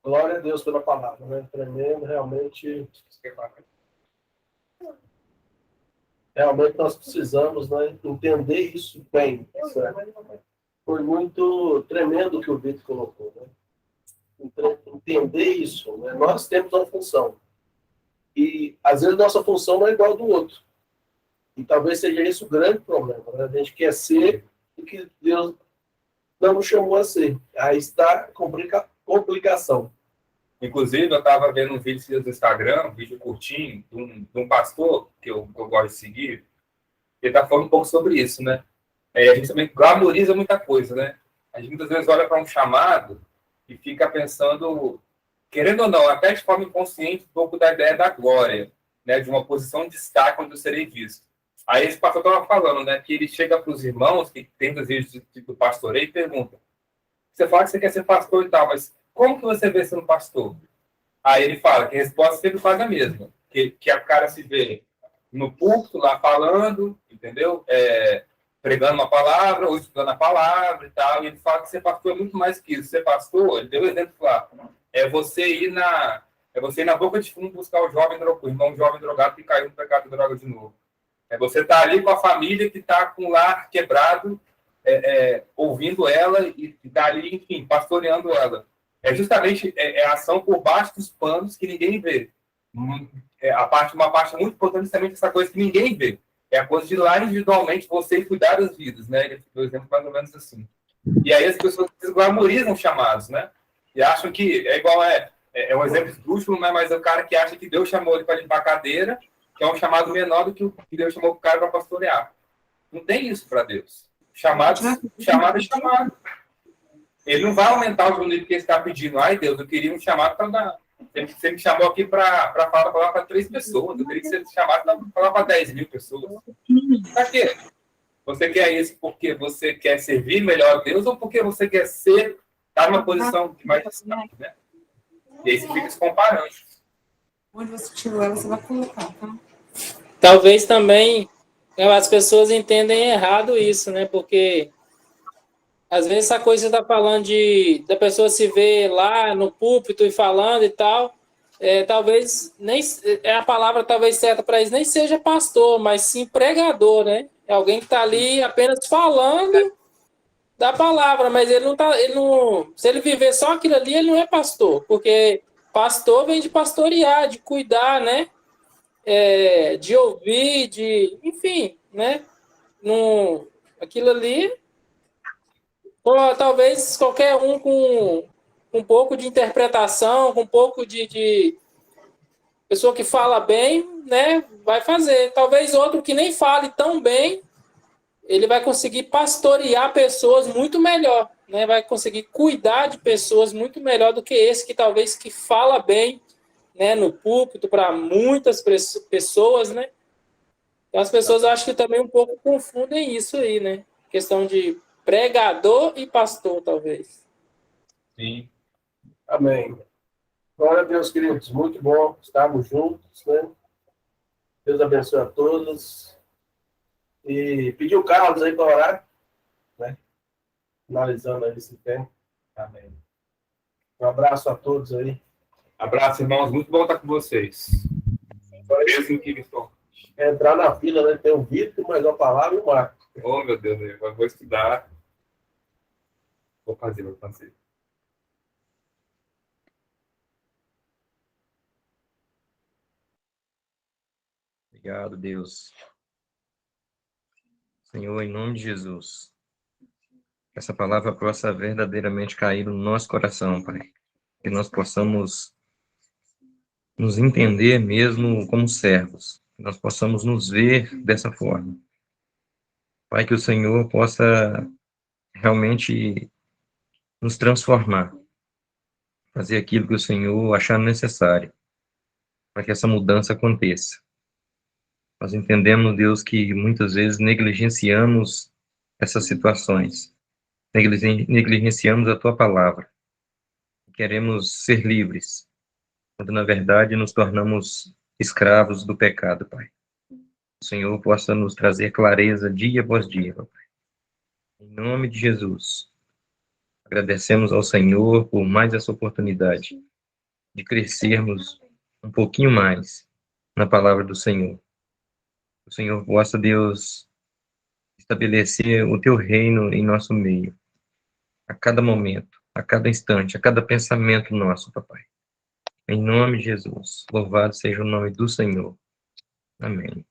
Glória a Deus pela palavra, né? Tremendo, realmente nós precisamos, né, entender isso bem. Certo? Foi muito tremendo o que o Vitor colocou, né? Entender isso, né? Nós temos uma função. E, às vezes, nossa função não é igual ao do outro. E talvez seja esse o grande problema, né? A gente quer ser o que Deus não nos chamou a ser. Aí está a complicação. Inclusive, eu estava vendo um vídeo do Instagram, um vídeo curtinho, de um pastor que eu gosto de seguir. Ele está falando um pouco sobre isso, né? A gente também glamoriza muita coisa, né? A gente muitas vezes olha para um chamado e fica pensando, querendo ou não, até de forma inconsciente, um pouco da ideia da glória, né? De uma posição de destaque onde eu serei visto. Aí esse pastor estava falando, né? Que ele chega para os irmãos que tem desejos do pastoreio e pergunta: você fala que você quer ser pastor e tal, mas como que você vê sendo pastor? Aí ele fala que a resposta sempre faz a mesma, que a cara se vê no púlpito lá falando, entendeu? Pregando uma palavra ou estudando a palavra e tal, e ele fala que ser pastor é muito mais que isso. Ser pastor, ele deu um exemplo lá, é você ir na boca de fundo buscar o irmão jovem drogado que caiu no pecado de droga de novo. É você estar ali com a família que está com o lar quebrado, ouvindo ela e está ali, enfim, pastoreando ela. É justamente a ação por baixo dos panos que ninguém vê. Uma parte muito importante é justamente essa coisa que ninguém vê. É a coisa de ir lá individualmente você cuidar das vidas, né? Ele deu exemplo mais ou menos assim. E aí as pessoas glamorizam chamados, né? E acham que é igual um exemplo esdrúxulo, né? Mas é o cara que acha que Deus chamou ele para limpar a cadeira, que é um chamado menor do que o que Deus chamou o cara para pastorear. Não tem isso para Deus. Chamado é chamado. Ele não vai aumentar o nível que ele está pedindo. Ai, Deus, eu queria um chamado para dar. Você me chamou aqui para falar para 3 pessoas. Eu queria que você me chamasse para falar para 10.000 pessoas. Para quê? Você quer isso porque você quer servir melhor a Deus ou porque você quer estar numa posição que mais destaque, né? E aí você fica se comparando. Onde você tirou ela, você vai colocar, tá? Talvez também as pessoas entendem errado isso, né? Porque às vezes essa coisa que você está falando da pessoa se ver lá no púlpito e falando e tal, talvez nem a palavra talvez certa para isso nem seja pastor, mas sim pregador, né? É alguém que está ali apenas falando da palavra, mas ele não, se ele viver só aquilo ali, ele não é pastor, porque pastor vem de pastorear, de cuidar, né? De ouvir, enfim, né? Aquilo ali, talvez qualquer um com um pouco de interpretação, com um pouco de pessoa que fala bem, né, vai fazer. Talvez outro que nem fale tão bem, ele vai conseguir pastorear pessoas muito melhor, né? Vai conseguir cuidar de pessoas muito melhor do que esse que talvez que fala bem, né, no púlpito para muitas pessoas, né? Então, as pessoas acho que também um pouco confundem isso aí, né? Questão de pregador e pastor, talvez. Sim. Amém. Glória a Deus, queridos. Muito bom estarmos juntos, né? Deus abençoe a todos. E pedir o Carlos aí para orar, né? Finalizando aí esse tempo. Amém. Um abraço a todos aí. Abraço, irmãos. Muito bom estar com vocês. Mesmo que Vitor. Entrar na fila, né? Tem o Vitor, mas a palavra e o Marco. Oh, meu Deus, eu vou estudar. Vou fazer. Obrigado, Deus. Senhor, em nome de Jesus, que essa palavra possa verdadeiramente cair no nosso coração, Pai. Que nós possamos nos entender mesmo como servos. Que nós possamos nos ver dessa forma. Pai, que o Senhor possa realmente nos transformar. Fazer aquilo que o Senhor achar necessário para que essa mudança aconteça. Nós entendemos, Deus, que muitas vezes negligenciamos essas situações. Negligenciamos a Tua palavra. Queremos ser livres, quando na verdade nos tornamos escravos do pecado, Pai. O Senhor possa nos trazer clareza dia após dia, Pai. Em nome de Jesus, agradecemos ao Senhor por mais essa oportunidade de crescermos um pouquinho mais na palavra do Senhor. O Senhor possa, Deus, estabelecer o Teu reino em nosso meio, a cada momento, a cada instante, a cada pensamento nosso, Papai. Em nome de Jesus, louvado seja o nome do Senhor. Amém.